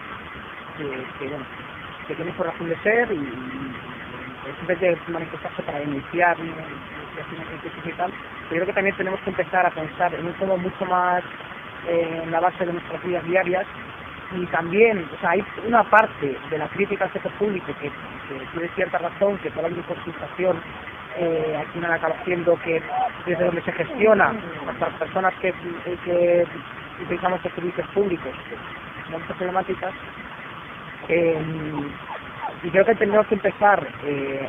que tienen por razón de ser y siempre hay que manifestarse para iniciar y tal. Pero creo que también tenemos que empezar a pensar en un cómo mucho más en la base de nuestras vidas diarias. Y también, o sea, hay una parte de la crítica al sector público que tiene cierta razón, que toda la consultación al final acaba siendo que desde donde se gestiona hasta las personas que utilizamos los servicios públicos, son muchas problemáticas. Y creo que tenemos que empezar,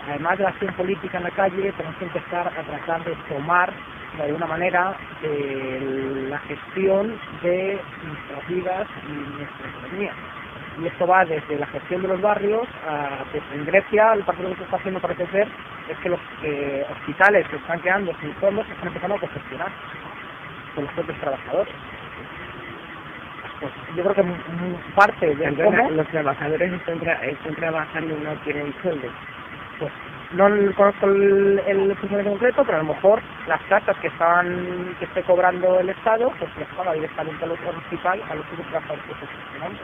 además de la acción política en la calle, tenemos que empezar a tratar de tomar de alguna manera la gestión de nuestras vidas y nuestra economía. Y esto va desde la gestión de los barrios a, pues en Grecia, el partido que se está haciendo parece ser es que los hospitales que están quedando sin fondos se están empezando a congestionar con los propios trabajadores. Pues yo creo que parte de cómo los trabajadores están trabajando y no tienen sueldo. Pues no conozco el funcionario concreto, pero a lo mejor las tasas que esté cobrando el Estado, pues les paga directamente al hospital a los propios trabajadores que están gestionando.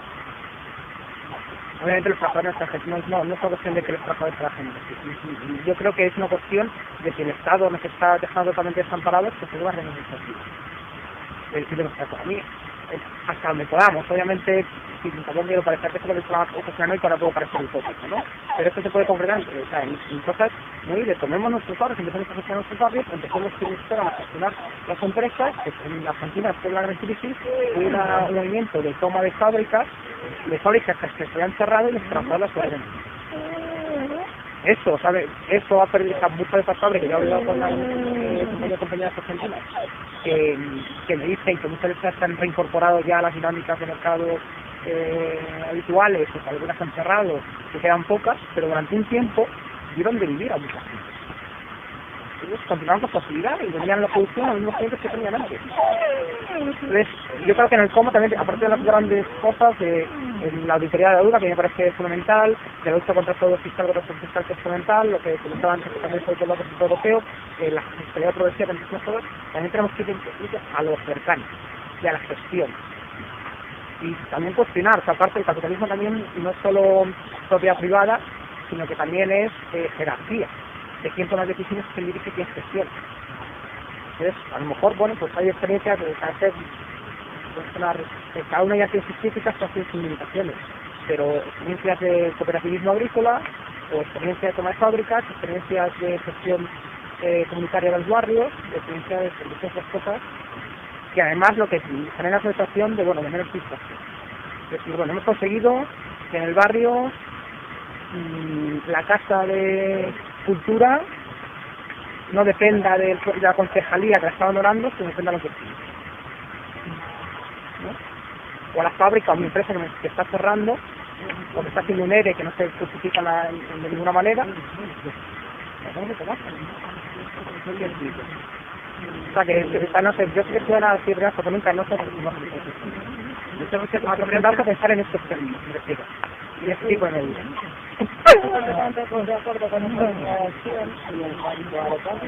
Obviamente los trabajadores no es una cuestión de que los trabajadores trabajen. Yo creo que es una cuestión de que el Estado nos está dejando totalmente desamparados, que se deba renegociar de nuestra economía. Hasta donde podamos, obviamente, si tampoco quiero parecer que esto es una cosa y para puedo parecer utópico, ¿no? Pero esto se puede concretar en cosas muy de tomemos nuestros barrios, empecemos a gestionar nuestros barrios, empecemos a gestionar las empresas, que en la Argentina después de la gran crisis hubo un movimiento de toma de fábricas que se habían cerrado y los trabajadores las fueron. Eso, ¿sabe? Eso ha perdido mucho de estas fábricas. Yo he hablado con una compañía argentina que me dicen que muchas veces se han reincorporado ya a las dinámicas de mercado habituales, o algunas han cerrado, que quedan pocas, pero durante un tiempo dieron de vivir a mucha gente. Ellos continuaban con facilidad y venían la producción a los mismos clientes que tenían antes. Entonces, yo creo que en el cómo también, aparte de las grandes cosas, en la auditoría de la deuda, que me parece fundamental, de la lucha contra el fraude fiscal, que es fundamental, lo que comentaba antes también sobre todo el Banco Europeo, la fiscalidad progresiva, también tenemos que ir a lo cercano y a la gestión. Y también cuestionar, o sea, aparte el capitalismo también no es solo propiedad privada, sino que también es jerarquía, de quién toma decisiones, quién dirige, quién gestiona. Entonces, a lo mejor, bueno, pues hay experiencias de hacer, cada una ya tiene sus críticas, todas tienen sus limitaciones, pero experiencias de cooperativismo agrícola, o experiencias de toma de fábricas, experiencias de gestión comunitaria de los barrios, experiencias de otras cosas, que además lo que genera la sensación de, de menos frustración. Es decir, bueno, hemos conseguido que en el barrio la casa de cultura no dependa de la concejalía que la está honorando, sino dependa de los vecinos, ¿no? O a la fábrica o una empresa que está cerrando, o que está haciendo un ERE que no se justifica de ninguna manera. O sea, que no sé, yo sé que suena así, pero nunca no sé. Yo tengo que aprender a pensar en estos términos, me refiero. Y ese tipo de medidas. Estoy de acuerdo con esta declaración y en cuanto a los casos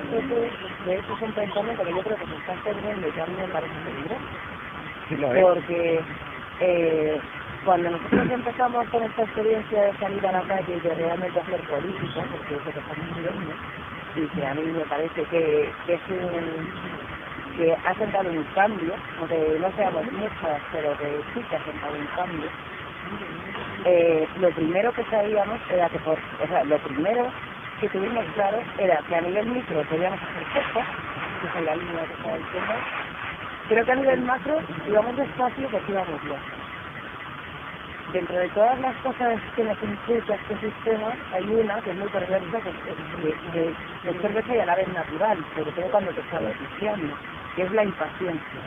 de hecho es un pensamiento que yo creo que se está perdiendo y que a mí me parece peligroso. Porque cuando nosotros empezamos con esta experiencia de salir a la calle y de realmente hacer política, porque es lo que estamos viviendo, y que a mí me parece que ha sentado un cambio, aunque no seamos muchas, pero que sí que ha sentado un cambio. Lo primero que sabíamos era que lo primero que tuvimos claro era que a nivel micro podíamos hacer cosas, que es la línea que está diciendo, pero que a nivel macro íbamos despacio porque íbamos bien. dentro de todas las cosas que nos impulsa este sistema, hay una que es muy perversa, que es perversa y a la vez natural, sobre todo cuando te está beneficiando, que es la impaciencia.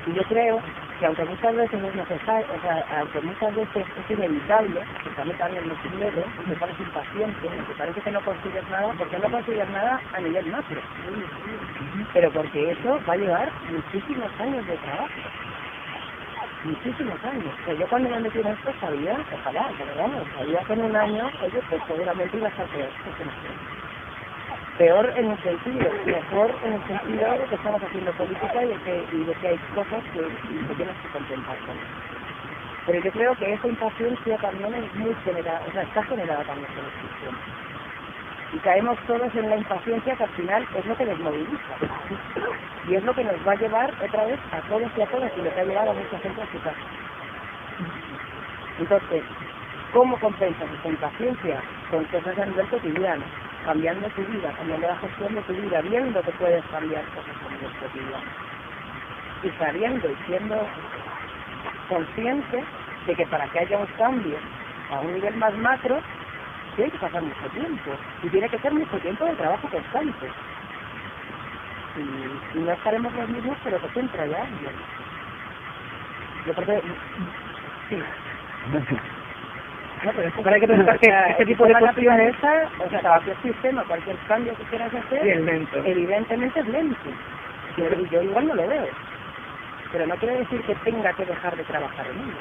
Y yo creo que aunque muchas veces es necesario, o sea, aunque muchas veces es inevitable, que a mí también me sucede, me parece impaciente, me parece que no consigues nada, porque no consigues nada a nivel macro, pero porque eso va a llevar muchísimos años de trabajo. Muchísimos años. O sea, yo cuando me metí en esto sabía, ojalá, pero vamos, sabía que en un año, oye, pues seguramente iba a estar peor. Peor en un sentido, mejor en el sentido de que estamos haciendo política y de que hay cosas que tienes que contemplar con eso. Pero yo creo que esa impaciencia también es muy generada, o sea, está generada también por el sistema. Y caemos todos en la impaciencia que al final es lo que nos moviliza. Y es lo que nos va a llevar otra vez a todos y a todas y lo que ha llevado a mucha gente a su casa. Entonces, ¿cómo compensas esa impaciencia? Con cosas a nivel cotidiano, cambiando tu vida, cambiando la gestión de tu vida, viendo que puedes cambiar cosas a nivel cotidiano. Y sabiendo y siendo consciente de que para que haya un cambio a un nivel más macro, tiene que pasar mucho tiempo, y tiene que ser mucho tiempo de trabajo constante. Y no estaremos los mismos, pero que siempre haya alguien. Yo creo que... Sí. No, pero hay que pensar que este tipo de cuestiones, o sea, cualquier sistema, cualquier cambio que quieras hacer, evidentemente es lento. Yo igual no lo veo. Pero no quiere decir que tenga que dejar de trabajar en ello.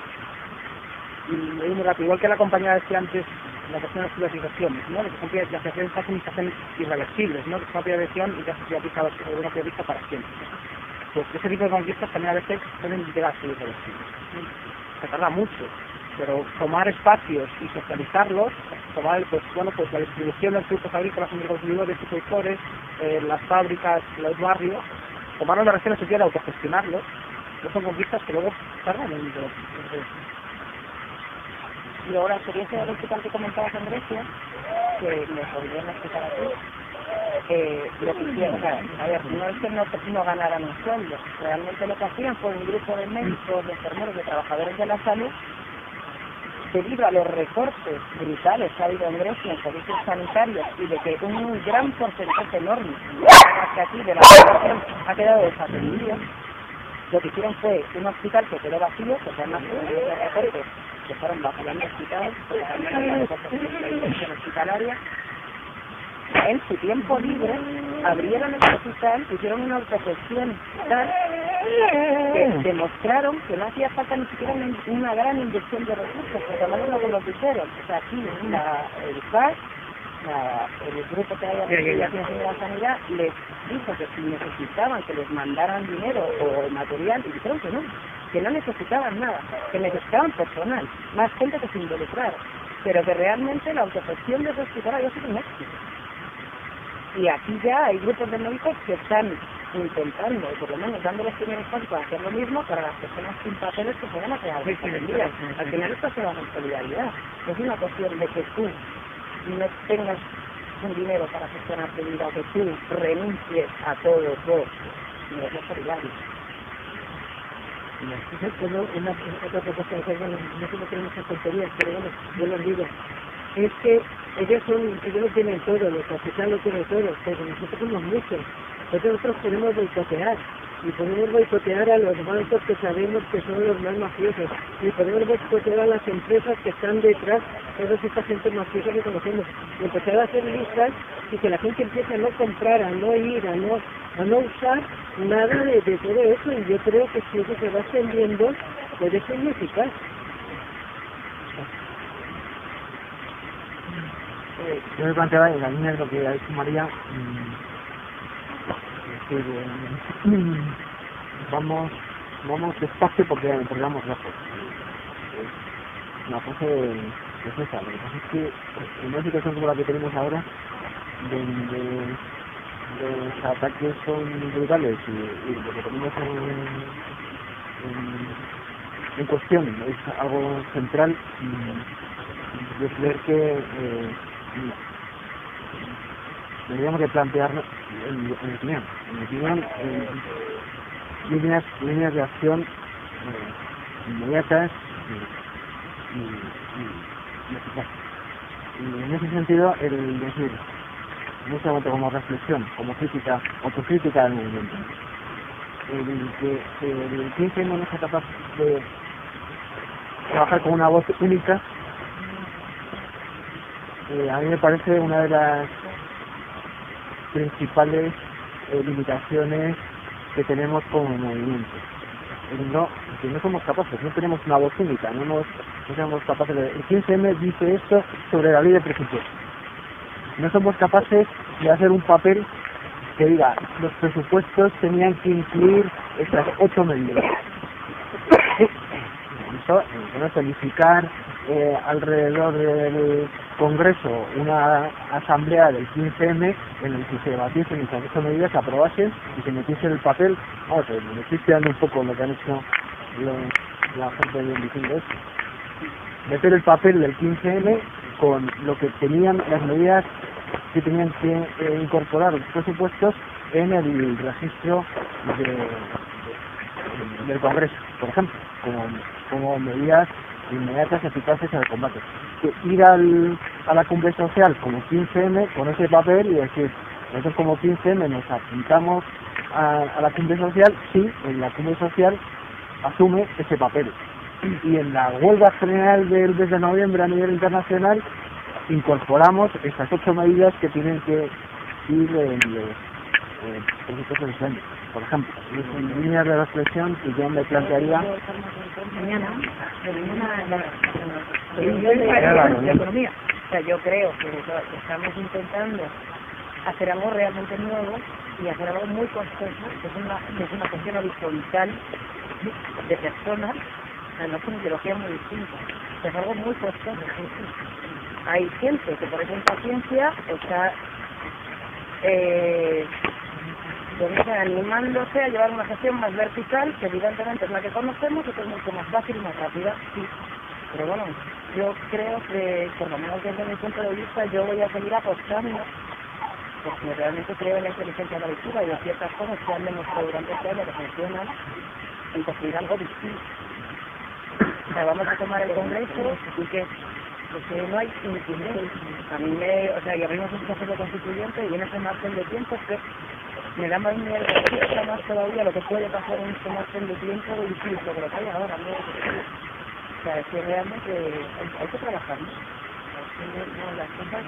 Y muy rápido, igual que la compañera decía antes, la cuestión de las privatizaciones, ¿no? De que son privatizaciones se hacen irreversibles, ¿no? Que es una privatización y ya se privatiza una privatización para siempre. Pues ese tipo de conquistas también a veces pueden llegar a ser irreversibles. Se tarda mucho, pero tomar espacios y socializarlos, tomar pues la distribución de los productos agrícolas entre los consumidores y productores, las fábricas, los barrios, tomar las relaciones sociales, autogestionarlos, no son conquistas que luego tardan en Y luego la experiencia del hospital que comentabas en Grecia, que me podrían explicar aquí, lo que hicieron, o sea, a ver, no es que no ganaran un sueldo, realmente lo que hacían fue un grupo de médicos, de enfermeros, de trabajadores de la salud, debido a los recortes brutales que ha habido en Grecia en servicios sanitarios y de que un gran porcentaje enorme que aquí de la población ha quedado desatendido, lo que hicieron fue un hospital que quedó vacío, que además de recortes que fueron vacilando hospitales, porque también la gestión hospitalaria, en su tiempo libre abrieron el hospital, hicieron una autogestión tal que demostraron que no hacía falta ni siquiera una gran inyección de recursos, porque además lo que lo dijeron, o sea, aquí el CAS, el grupo que hay de la sanidad, les dijo que si necesitaban que les mandaran dinero o material, y dijeron que no necesitaban nada, que necesitaban personal, más gente que se involucrara, pero que realmente la autogestión de ese hospital había sido un éxito. Y aquí ya hay grupos de médicos que están intentando, por lo menos dando los primeros pasos para hacer lo mismo para las personas sin papeles que se van a quedar desatendidas. Al final esto se basa en solidaridad. Es una cuestión de que tú no tengas un dinero para gestionar tu vida, o que tú renuncies a todo por no solidario. Otra propuesta que no sé qué muchas tonterías, pero bueno, yo los digo. Es que ellos lo tienen todo, los hospitales lo tienen todo, pero nosotros somos muchos. Nosotros podemos boicotear, y podemos boicotear a los bancos que sabemos que son los más mafiosos, y podemos boicotear a las empresas que están detrás de toda esta gente mafiosa que conocemos, y empezar a hacer listas y que la gente empiece a no comprar, a no ir, a no usar nada de todo eso, y yo creo que si eso se va extendiendo puede ser muy eficaz. Yo me planteaba en la línea de lo que ha dicho María, vamos despacio porque vamos lejos. La fase es esa. Lo que pasa es que en una situación como la que tenemos ahora, donde los ataques son brutales y lo que tenemos en cuestión es algo central, yo creo que deberíamos de plantearnos, en mi opinión, líneas de acción inmediatas y eficaz. Y en ese sentido, el decir, en este momento como reflexión, como crítica, autocrítica del movimiento, el que el 15 no sea capaz de trabajar con una voz única, a mí me parece una de las principales limitaciones que tenemos como movimiento. Que no somos capaces, no tenemos una voz única, no somos capaces de... El 15M dice esto sobre la ley de presupuesto. No somos capaces de hacer un papel que diga, los presupuestos tenían que incluir estas 8 medidas. Eso, planificar alrededor del Congreso una asamblea del 15M en el que se debatiesen esas 8 medidas, se aprobasen y se metiese en el papel. Vamos a ver, me estoy estudiando un poco lo que han hecho la gente del diciendo esto. Meter el papel del 15M con lo que tenían, las medidas que tenían que incorporar los presupuestos en el registro del Congreso, por ejemplo, como medidas inmediatas eficaces en el combate. Ir a la cumbre social como 15M con ese papel y decir, nosotros como 15M nos apuntamos a la cumbre social, sí, en la cumbre social asume ese papel. Y en la huelga general del mes de noviembre a nivel internacional incorporamos estas 8 medidas que tienen que ir en los presupuestos de sueño. Por ejemplo, en líneas de reflexión que yo me plantearía la economía. O sea, yo creo que estamos intentando hacer algo realmente nuevo y hacer algo muy costoso, que es una cuestión horizontal de personas, además con ideologías muy distintas. Es algo muy costoso. Hay gente que por esa impaciencia está animándose a llevar una gestión más vertical, que evidentemente es la que conocemos, que es mucho más fácil y más rápida, sí. Pero bueno, yo creo que, por lo menos desde mi punto de vista, yo voy a seguir apostando, porque realmente creo en la inteligencia de la lectura y en ciertas cosas que han demostrado durante este año que funcionan en construir algo distinto. O sea, vamos a tomar el Congreso y que no hay iniciación. A mí y abrimos un proceso constituyente y en ese margen de tiempo que me da más miedo, más todavía lo que puede pasar en este margen de tiempo incluso que lo que hay ahora, ¿no? O sea, es que realmente hay que trabajar, ¿no? Las cosas,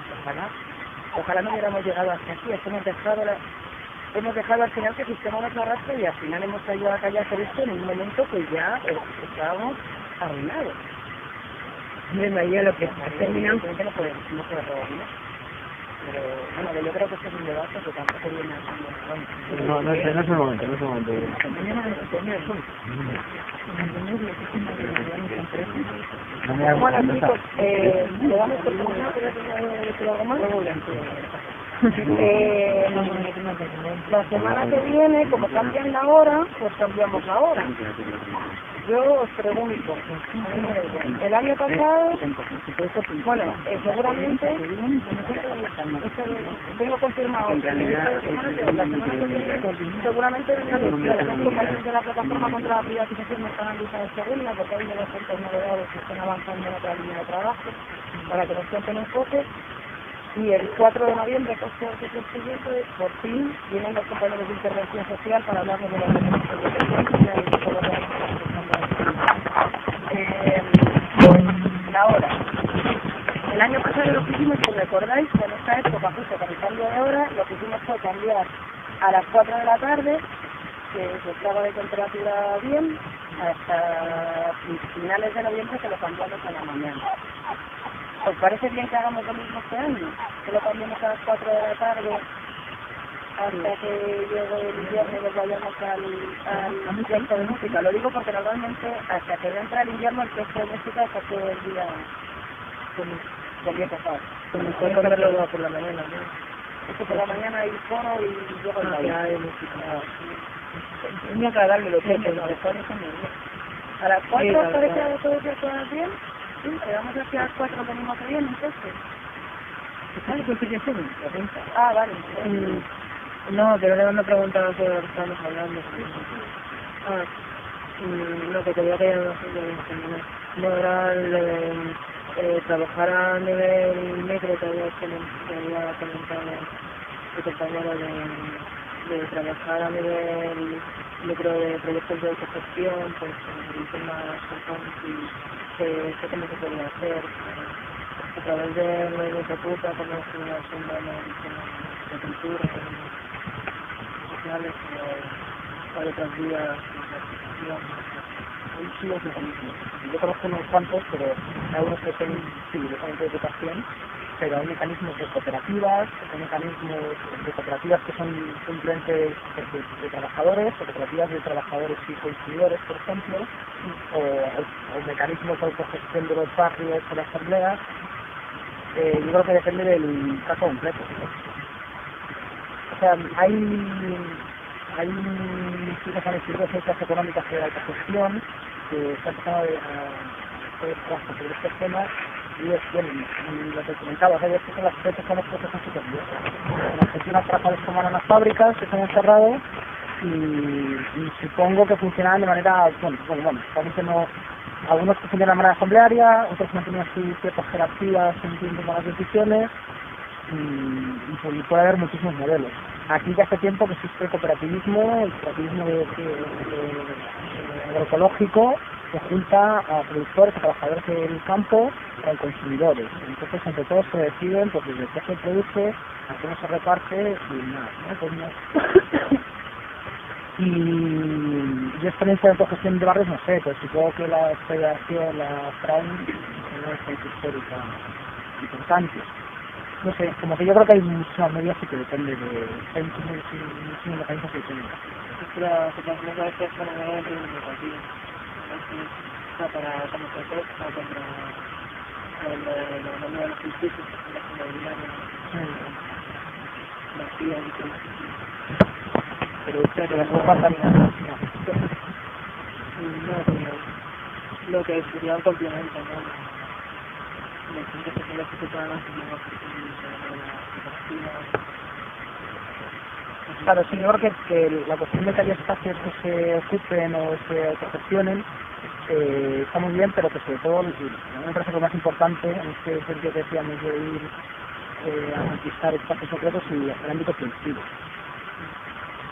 ojalá no hubiéramos llegado hasta aquí, es que hemos dejado al final que el sistema nos arrastre y al final hemos caído a callar por esto en un momento que ya estábamos arruinados. Me imagino lo que está terminando. No puede robar, ¿no? Pero bueno, yo creo que este es un debate que tampoco viene a... No es el momento, Bueno, chicos, le damos por terminado, ¿pero algo más? La semana que viene, como cambian la hora, pues cambiamos la hora. Yo os pregunto, el año pasado, bueno, seguramente, tengo confirmado, la semana que viene, seguramente de la plataforma contra la privatización no están analizadas segunda, porque hay de las ciertas novedades que están avanzando en otra línea de trabajo, para que nos cuenten un poco. Y el 4 de noviembre, que es el siguiente, por fin vienen los compañeros de intervención social para hablarnos de la la hora. El año pasado lo que hicimos, si recordáis, en esta época, justo con el cambio de hora, lo que hicimos fue cambiar a las 4 de la tarde, que se estaba de temperatura bien, hasta finales de noviembre que lo cambiamos a la mañana. ¿Os parece bien que hagamos lo mismo este año? Que lo cambiemos a las 4 de la tarde hasta que llegue el invierno y nos vayamos al fiesta de música. Lo digo porque normalmente hasta que entra el invierno el fiesta de música está todo el día con bien pasado. Como puede ponerlo por la mañana, ¿no? Es que por la mañana hay foro y luego el baile de música. Es muy agradable lo que es, pero a las 4 parece a todos los bien. Sí, vamos hacia las 4 venimos bien, entonces. ¿Sabes qué explicación? Ah, vale. No, pero le van a preguntar sobre lo que estamos hablando. No, que todavía quedan 2 años de terminar. No era trabajar a nivel micro, que había comentado el compañero de trabajar a nivel micro de proyectos de autogestión, pues el tema y sé cómo se podría hacer a través de nuestra puta, como es una sonda de cultura, sociales, o de otras vías, sí los mecanismos. Yo conozco unos cuantos, pero hay unos que son directamente de educación, pero hay mecanismos de cooperativas, hay mecanismos de cooperativas que son simplemente de trabajadores, o cooperativas de trabajadores y consumidores, por ejemplo, o mecanismos de autogestión de los barrios o las asambleas. Yo creo que depende del caso completo. O sea, hay institutos de ciencias económicas de alta gestión que están empezando a hacer trabajo sobre estos temas y es bien, lo que comentaba, hay veces que las empresas son los procesos súper bien. En Argentina trabajadores tomaron las fábricas, se han encerrado y supongo que funcionaban de manera, bueno, realmente no, algunos que funcionan de manera asamblearia, otros mantenían sus ciertas jerarquías en tiempo con las decisiones y puede haber muchísimos modelos. Aquí ya hace tiempo que existe el cooperativismo agroecológico que junta a productores, a trabajadores del campo, con consumidores. Entonces entre todos se deciden pues desde qué se produce, a cómo se reparte y nada, ¿no? Pues no. Y yo experiencia de autogestión de barrios no sé, pero supongo que la federación, la FRAUN, no es una histórica importante. No sé, como que yo creo que hay muchas medidas que depende de... Hay muchísimos mecanismos que dependen. La situación a veces para el reivindicativa. Para como protesta contra los principios de la comunidad vacía y todo. Pero usted que la contaminación. No, lo que sería un complemento, ¿no? Claro, sí, yo creo que la cuestión de que haya espacios que se ocupen o se autogestionen está muy bien, pero que sobre todo, me parece que lo más importante en este sentido que decíamos de ir a conquistar espacios secretos y el ámbito productivo.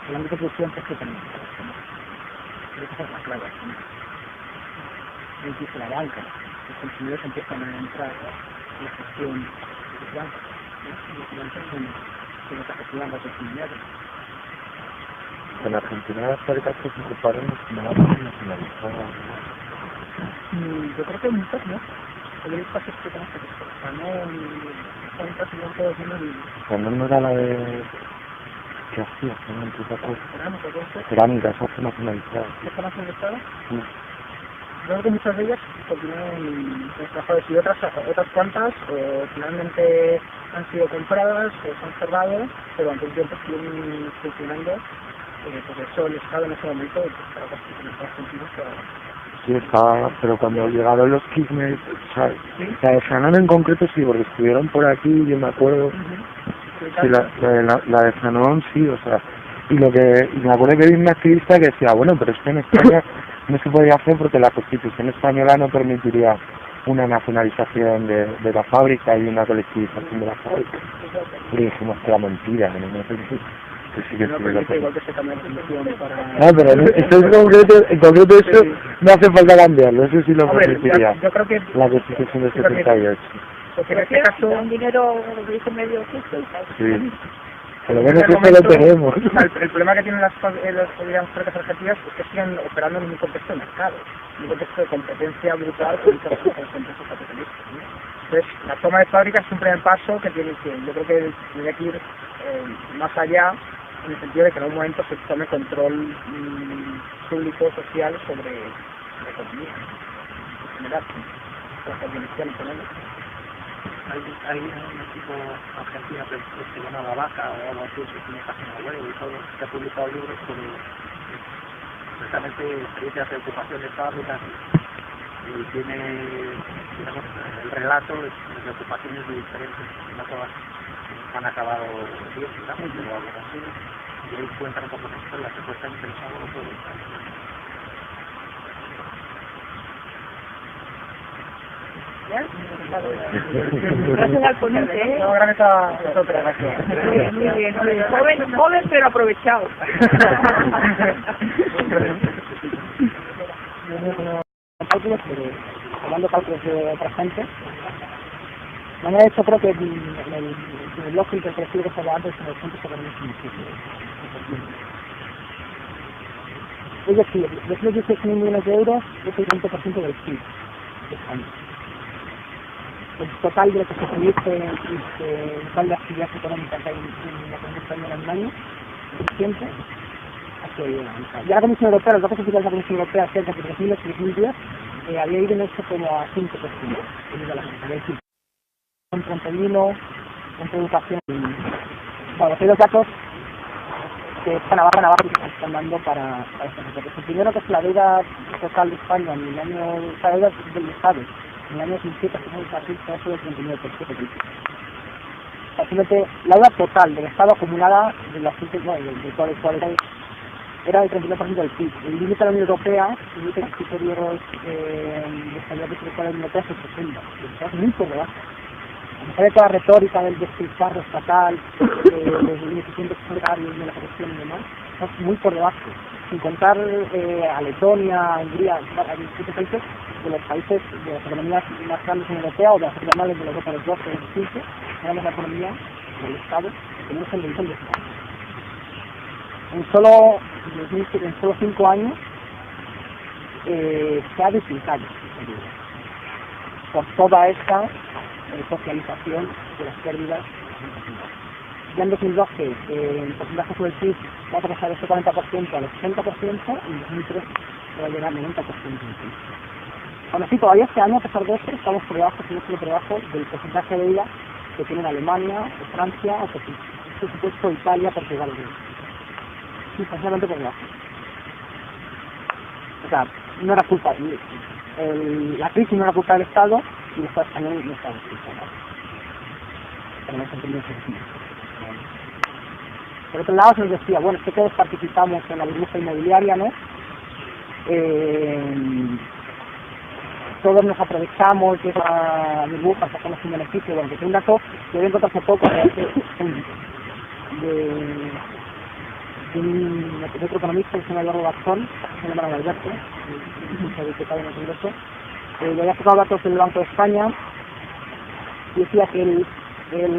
El ámbito productivo es que también creo que es más claro. Incluso la banca, los consumidores empiezan a entrar en la gestión de los bancos, que está gestionando las comunidades. En Argentina las fábricas que se ocuparon no van nacionalizadas. Yo creo que muchas no. Hay espacios que tenemos que exportar, ¿no? Están casi todos llenos de... Cuando no era la de... ¿Qué hacías? ¿No? ¿Tú te acuerdas? Cerámica, esa fue nacionalizada. ¿Está nacionalizada? Sí. Yo creo que muchas de ellas continúan trabajadores y otras cuantas finalmente han sido compradas o se han cerrado, pero ante un tiempo siguen funcionando. Pues eso el Estado en ese momento estaba casi en Estados Unidos. Sí, estaba, pero cuando llegaron los Kirchner, o sea, ¿sí? La de Sanón en concreto sí, porque estuvieron por aquí, yo me acuerdo. Sí, la de Sanón sí, o sea, y me acuerdo que vi una activista que decía, bueno, pero es que en España no se podía hacer porque la Constitución española no permitiría una nacionalización de la fábrica y una colectivización de la fábrica. Y dijimos que era mentira, que no sé qué. Que sí que no, pero igual que se cambia la constitución para... No, pero esto es en concreto eso sí. No hace falta cambiarlo, eso sí lo permitiría. Yo creo que la Constitución del 78. Porque en este caso... un dinero de ese medio justo. Sí. Pero bueno, eso lo tenemos. El problema que tienen las fábricas argentinas es que siguen operando en un contexto de mercado, en un contexto de competencia brutal con muchas empresas capitalistas, ¿no? Entonces, la toma de fábricas es un primer paso que tiene que, yo creo que tiene que ir más allá, en el sentido de que en algún momento se tome control público social sobre la economía, en general, la organización económica. Hay un equipo argentino que se llama La Vaca o algo así, que tiene página web y todo, que ha publicado libros sobre precisamente experiencias de ocupación de fábricas y tiene, digamos, el relato de ocupaciones de diferentes, no todas han acabado bien, digamos, pero algo así, y ahí cuentan un poco de historias que puede estar interesado o puede estar. Gracias al ponente, ¿eh? No, gracias a otra, gracias. Muy bien. Joven pero aprovechado. Cálculos, pero hablando de cálculos de otra gente, me han hecho, creo que el blog interpretativo que estaba antes en el punto se permite muchísimo. Es decir, de los 18 millones de euros es el 20% del PIB de España. El total de lo que se produce, el total de actividad económica que hay en la economía española en un año, suficiente a que ya la Comisión Europea, los datos oficiales de la Comisión Europea cerca de 2008 y 2010 había ido en esto como a 5%. Es decir, entre vino, entre educación. Bueno, hay los datos que están abajo y que se están dando para estos sectores. El primero, que es la deuda total de España en el año, la deuda del Estado, en el año 2007, que es eso del 39%. Básicamente, la deuda total del Estado acumulada de las últimas, de todas las cuales era del 39% del PIB. El límite de la Unión Europea, el límite de criterios de estabilidad presupuestaria de la Unión Europea es el 60%. Es muy por debajo. A pesar de toda la retórica del despilfarro estatal, los ineficientes salarios de la corrupción y demás, es muy por debajo. Sin contar a Letonia, Hungría, a distintos países de los países de las economías más grandes en Europea o de las regionales de la Europa de los 12 y los 15, tenemos la economía del Estado que no es el nivel de Estado. En solo 5 años se ha duplicado por toda esta socialización de las pérdidas. Ya en 2012 el porcentaje sobre el PIB va a pasar de ese 40% al 80% y en 2003 va a llegar al 90%. Aún así, todavía este año, a pesar de eso, estamos por debajo, por debajo del porcentaje de deuda que tienen Alemania, Francia, o por supuesto Italia, Portugal y Grecia. Sustancialmente por debajo. O sea, no era culpa, la crisis no era culpa del Estado y el Estado español no estaba culpado. Pero no se entendió sentido. Por otro lado se nos decía, bueno, es que todos participamos en la burbuja inmobiliaria, ¿no? Todos nos aprovechamos de esa burbuja, sacamos un beneficio. Bueno, que es un dato que he encontrado hace poco de otro economista que se llama Eduardo Garzón, que se llama Alberto, diputado en el Congreso, le había sacado datos del Banco de España y decía que el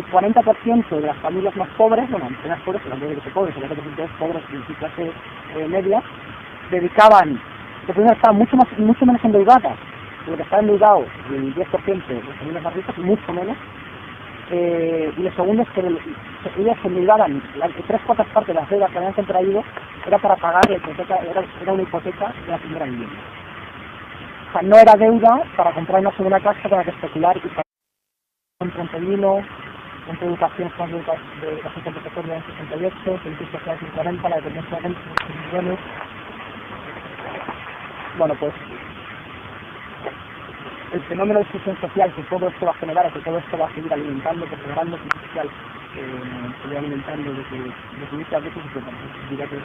40% de las familias más pobres, bueno, apenas pobres, pero no que pobres, el 40% de pobres y clase media, dedicaban, que primero estaban mucho menos endeudadas de lo que estaba endeudado, el 10% de las familias más ricas, mucho menos. Y lo segundo es que ellas se endeudaban, 3/4 partes de las deudas que habían contraído era para pagar la hipoteca, era una hipoteca de la primera vivienda. O sea, no era deuda para comprar una segunda casa con la que especular y pagar entre vino, entre educación, de educación compensatoria en 68, servicios sociales en 40, la dependencia de 20 millones. Bueno, pues el fenómeno de exclusión social que todo esto va a generar, que todo esto va a seguir alimentando, porque la gran exclusión social se va alimentando desde muchas veces y que diría que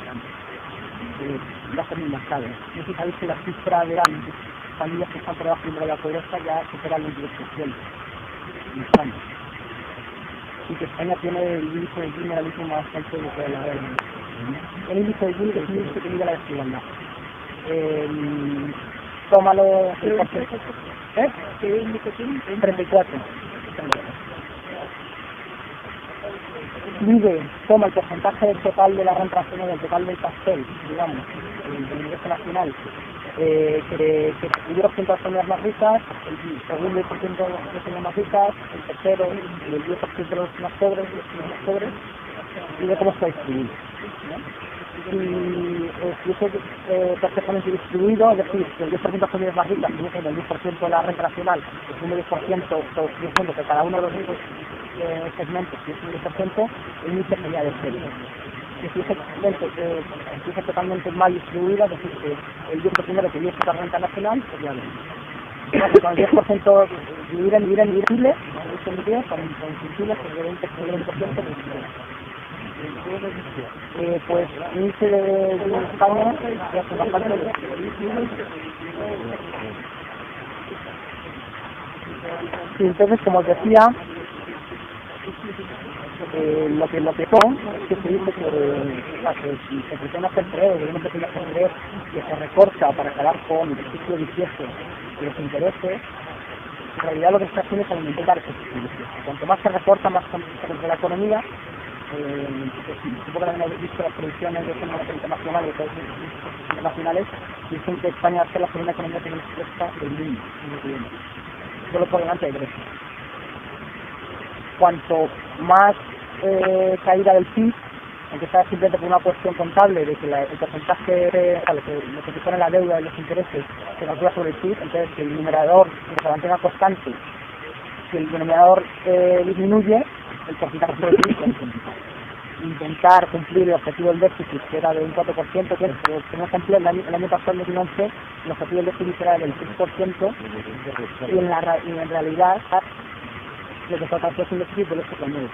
va a ser muy marcado. No sé si sabéis que la cifra de familias que están por debajo de la pobreza ya supera el 22% en España. Y que España tiene el índice de Gini ahora mismo más alto de lo que la realidad. El índice de Gini es un índice que mide la desigualdad. Tómalo... ¿Qué índice tiene? 34. Toma el porcentaje del total de la renta nacional, del total del pastel, digamos, del ingreso nacional, que el 10% de las familias más ricas, el segundo 10% de las familias más ricas, el tercero, el 10% de los más pobres, y de cómo está distribuido. Y si es perfectamente distribuido, es decir, que el 10% de las familias más ricas tiene el 10% de la renta nacional, el segundo 10% que cada uno de los segmentos, si es un 10%, el índice sería de 0. Si es totalmente mal distribuida, es decir, que el 10% primero que dio la renta nacional, sería de 0. Con el 10% dividir en Chile, con Chile, sería el 20%, pues el índice de España ya se bastante Y entonces, como os decía, lo que son es que se dice que si se pretende hacer creer, que uno pretende hacer creer que se recorta para acabar con el ciclo vicioso de los intereses, en realidad lo que está haciendo es alimentar ese ciclo vicioso. Cuanto más se recorta, más se contra la economía. Supongo que habéis visto las previsiones de Fondo Monetario Internacional y de todos los internacionales, dicen que España va a ser la segunda economía que menos crezca del mundo. Solo por delante de Grecia. Cuanto más caída del PIB, aunque sea simplemente por una cuestión contable de que el porcentaje, lo que supone la deuda de los intereses se calcula sobre el PIB, entonces si el numerador se mantenga constante, si el denominador disminuye, el porcentaje sobre el PIB intentar cumplir el objetivo del déficit, que era de un 4%, que por ejemplo el año pasado, en 2011, el objetivo del déficit era del 6%, y en realidad lo que está tratando es un déficit del 8,9%.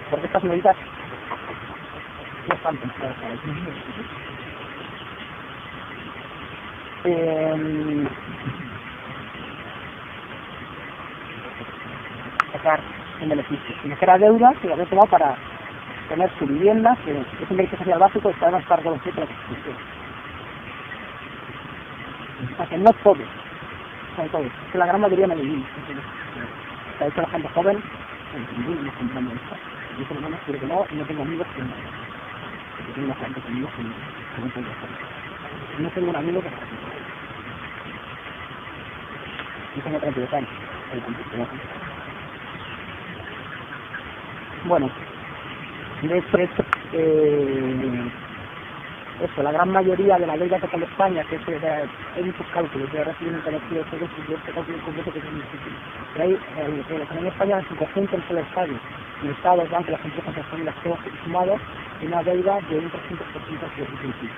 Porque estas medidas no están pensadas para eso. Sacar un beneficio. Si no era deuda, se lo había tomado para tener su vivienda, que es un derecho social básico y está no estar reconocido por la Constitución. O sea que no todos, son todos, es que la gran mayoría no vivimos. De hecho, la gente joven, no comprando esto. Yo por lo menos quiero que no tengo amigos que no. Porque tengo una gente con amigos que no tengo amigos. No tengo un amigo que yo tengo 32 años. Bueno, de hecho, eso, la gran mayoría de la deuda que tiene España, que hay muchos cálculos, yo recibí un conocido de este cálculo completo que es muy difícil. Pero hay, la economía española, en su conjunto, en todo el Estado, el Estado, el banco, las empresas, las familias, todos sumados, tiene una deuda de un 300% de su PIB.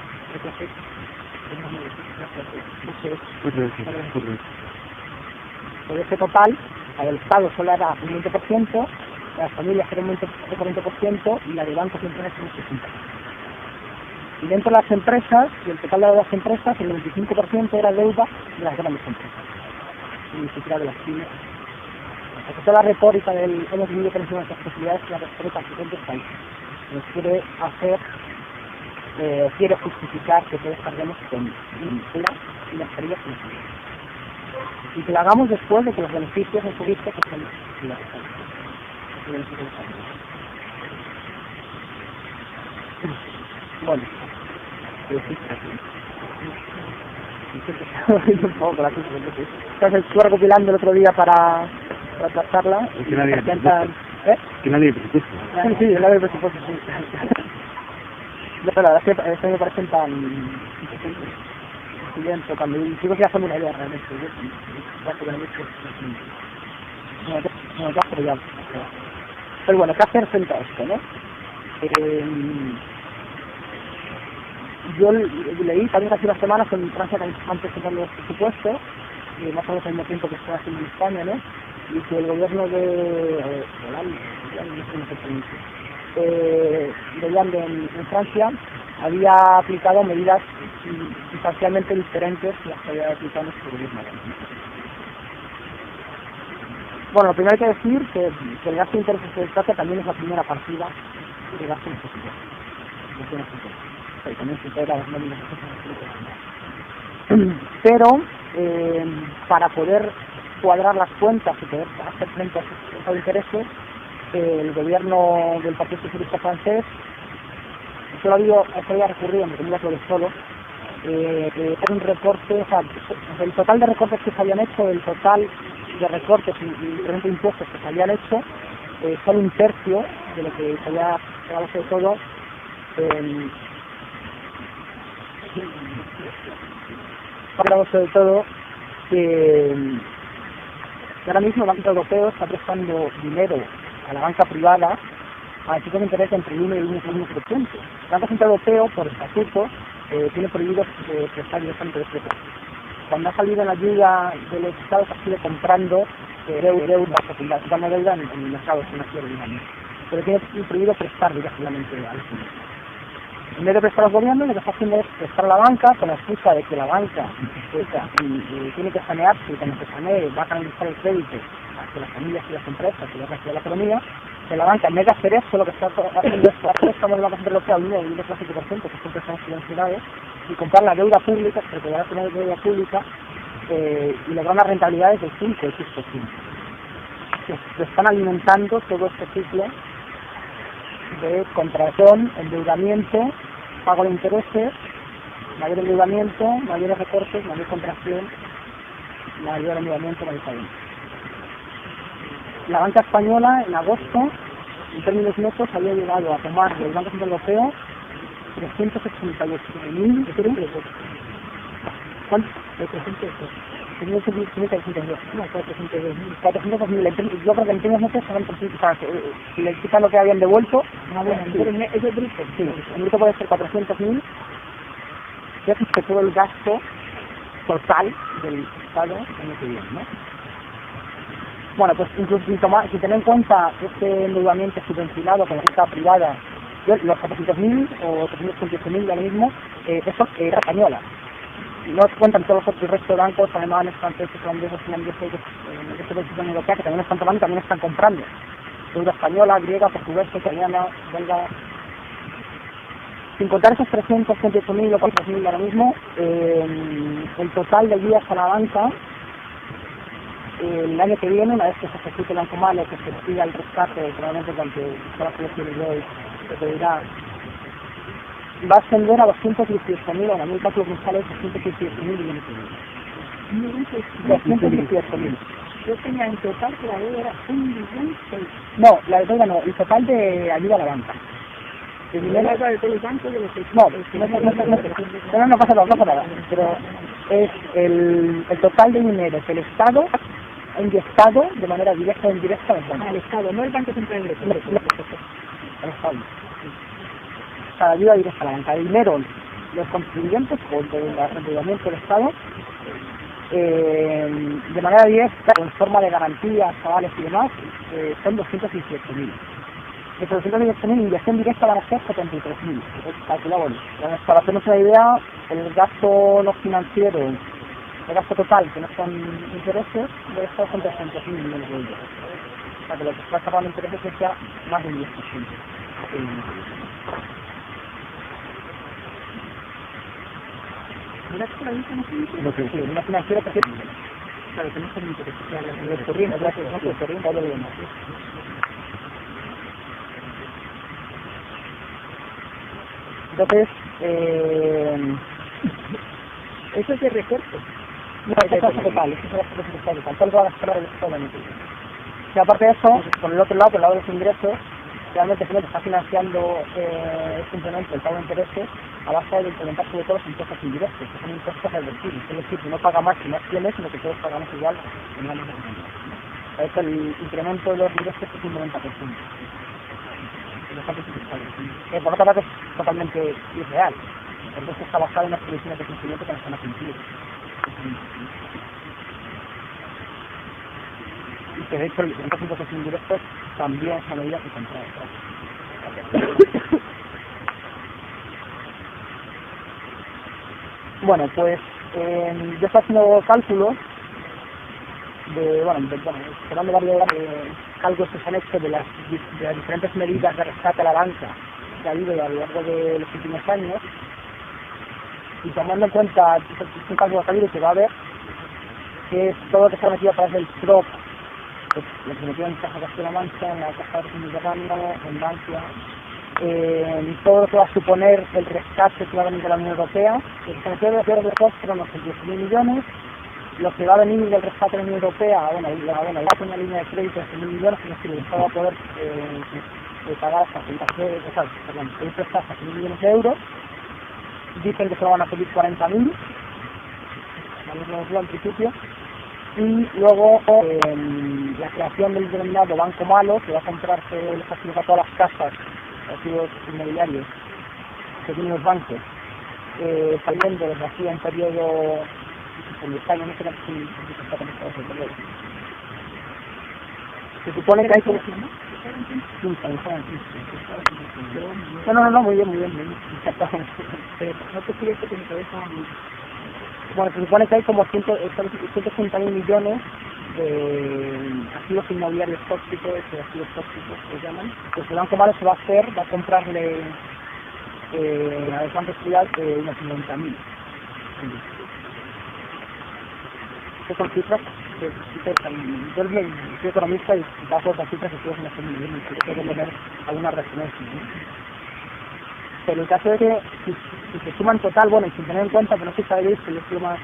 Por ese total, el Estado solo era un 20%, las familias eran un 40% y la de bancos siempre es un 60%. Y dentro de las empresas, y el total de las empresas, el 25% era deuda de las grandes empresas, y ni siquiera de las pymes. O sea, toda la retórica del hemos vivido por encima de nuestras posibilidades es la retórica que del país. Nos quiere hacer, quiere justificar que todos carguemos con mentiras y las pérdidas y que lo hagamos después de que los beneficios en su vista que son bueno, un poco la cosa. Entonces estuve recopilando el otro día para tratarla. Que nadie presupuesto. Sí, nadie presupuesto. La verdad es que me parecen tan siguiente cuando digo que ya son una idea realmente. Pero bueno, ¿qué hacer frente a esto, no? Yo leí también hace unas semanas en Francia que están presentando los presupuestos, más o menos al mismo tiempo que estoy haciendo en España, ¿no? Y que el gobierno de Hollande en Francia había aplicado medidas sustancialmente diferentes a las que había aplicado nuestro gobierno. Bueno, lo primero hay que decir que el gasto de intereses de Francia también es la primera partida de gasto en presupuesto. También se integra las nóminas. Pero para poder cuadrar las cuentas y poder hacer frente a esos intereses, el gobierno del Partido Socialista francés solo había recurrido, en comillas lo de solo, hacer un recorte, o sea, el total de recortes que se habían hecho, el total de recortes y incremento de impuestos que se habían hecho, solo un tercio de lo que se había pagado sobre todo sobre todo que ahora mismo el Banco Europeo está prestando dinero a la banca privada a tipos de interés entre el 1 y el 1,1%. El Banco Central Europeo, por estatuto, tiene prohibido prestar directamente este precio. Cuando ha salido la ayuda de los estados, ha sido comprando deuda, comprando deuda en el mercado financiero, digamos. Pero tiene prohibido prestar directamente a los En vez de prestar a los gobiernos, lo que está haciendo es prestar a la banca con la excusa de que la banca y tiene que sanearse y cuando se sanee va a canalizar el crédito hacia las familias y las empresas y el resto de la economía. Que la banca, en vez de hacer eso, lo que está haciendo es estamos en la Banca Central Europea al 1,7%, que son personas subvencionadas, y comprar la deuda pública, porque van a tener deuda pública, y lograr unas rentabilidades del 5 o 6%. Se están alimentando todo este ciclo de contracción, endeudamiento, pago de intereses, mayor endeudamiento, mayores recortes, mayor contracción, mayor endeudamiento, mayor pago. La banca española en agosto, en términos netos, había llegado a tomar del Banco Central Europeo 388.000. ¿Cuántos? 400.000. Yo creo que en términos netos se van por si le quitan lo que habían devuelto, eso es bruto. Sí, el bruto puede ser 400.000. Ya que todo el gasto total del Estado en el que viene, ¿no? Bueno, pues incluso sin tener en cuenta este endeudamiento subvencionado con la banca privada, los 400.000 o 328.000 ahora mismo, eso es española. No cuentan todos los otros resto de bancos, alemanes, franceses, holandeses, finlandeses, el resto de la Unión Europea, que también están tomando y también están comprando. Deuda española, griega, portuguesa, italiana, belga. Sin contar esos 338.000 o 400.000 ahora mismo, el total de guías a la banca, el año que viene, una vez que se ejecute el Banco Malo, que se pida el rescate, probablemente cuando la selección de hoy se pedirá, va a ascender a 218.000, ahora mismo cálculo que sale 218.000 millones de euros. 218.000. Yo tenía en total que la deuda era 1.600.000. No, la deuda no, el total de ayuda a la banca. El dinero de todo el banco de los no pasa nada, pero es el total de dinero que el Estado ha inyectado de manera directa o indirecta al banco. Al Estado, no el Banco Central Europeo. Al Estado. O sea, ayuda directa a la banca. El dinero de los contribuyentes o del endeudamiento del Estado de manera directa, en forma de garantías, avales y demás, son 218.000. De esos 218.000, inyección directa van a ser 73.000. Calculamos. Para hacernos una idea, el gasto no financiero, el gasto total, que no son intereses, debe estar con 300.000 millones de euros. O sea, que lo que está pagando intereses es ya más de 10%. Una financiera que claro, que no son intereses. Los corrientes, los corrientes, algo de demás. Entonces, eso es de recorte. No, eso es gasto total, eso es gasto total, todo lo que va a gastar el Estado. Y aparte de eso, por el otro lado, por el lado de los ingresos, realmente se está financiando simplemente el pago de intereses a base de implementar sobre todo los impuestos indirectos, que son impuestos reversibles, es decir, que no paga más si más tienes, sino que todos pagamos igual en la misma manera. Por eso el incremento de los ingresos es un 90%. Por otra parte es totalmente irreal, porque esto está basado en unas previsiones de crecimiento que no están a cumplir. Y que de hecho el incremento de impuestos indirectos también es una medida que contrae. Bueno, pues yo estoy haciendo cálculos esperando varios cálculos que se han hecho de las diferentes medidas de rescate a la banca que ha habido a lo largo de los últimos años, y tomando en cuenta un cálculo que ha habido que va a haber, que es todo lo que se ha metido a través del PROP, pues, lo que se metió en Caja Castilla-La Mancha, en la Caja de Mediterráneo, en Bankia, todo lo que va a suponer el rescate que va a venir de la Unión Europea, que se metió de peor de coste fueron los 10.000 millones, lo que va a venir del rescate de la Unión Europea, va a una línea de crédito de 100.000 millones, que el Estado va a poder pagar hasta 100 millones de euros. Dicen que se van a pedir 40.000, en principio. Y luego la creación del denominado Banco Malo, que va a comprarse el facilita a todas las casas, activos inmobiliarios que tienen los bancos, saliendo desde aquí en periodo en España, no sé si está conectado ese periodo. Se supone que hay como... No, muy bien. Exactamente. No te sigues que mi cabeza... Bueno, se supone que hay como 160.000 millones de activos inmobiliarios tóxicos, activos tóxicos que llaman, pues el Banco Malo se va a comprarle al Banco Estudial unos 90.000. Estas son cifras que yo soy economista y bajo estas cifras que ustedes me hacen muy bien y quiero poner alguna referencia, ¿no? Pero el caso es que si se suman total, bueno, y sin tener en cuenta que no sé si sabéis que yo estoy más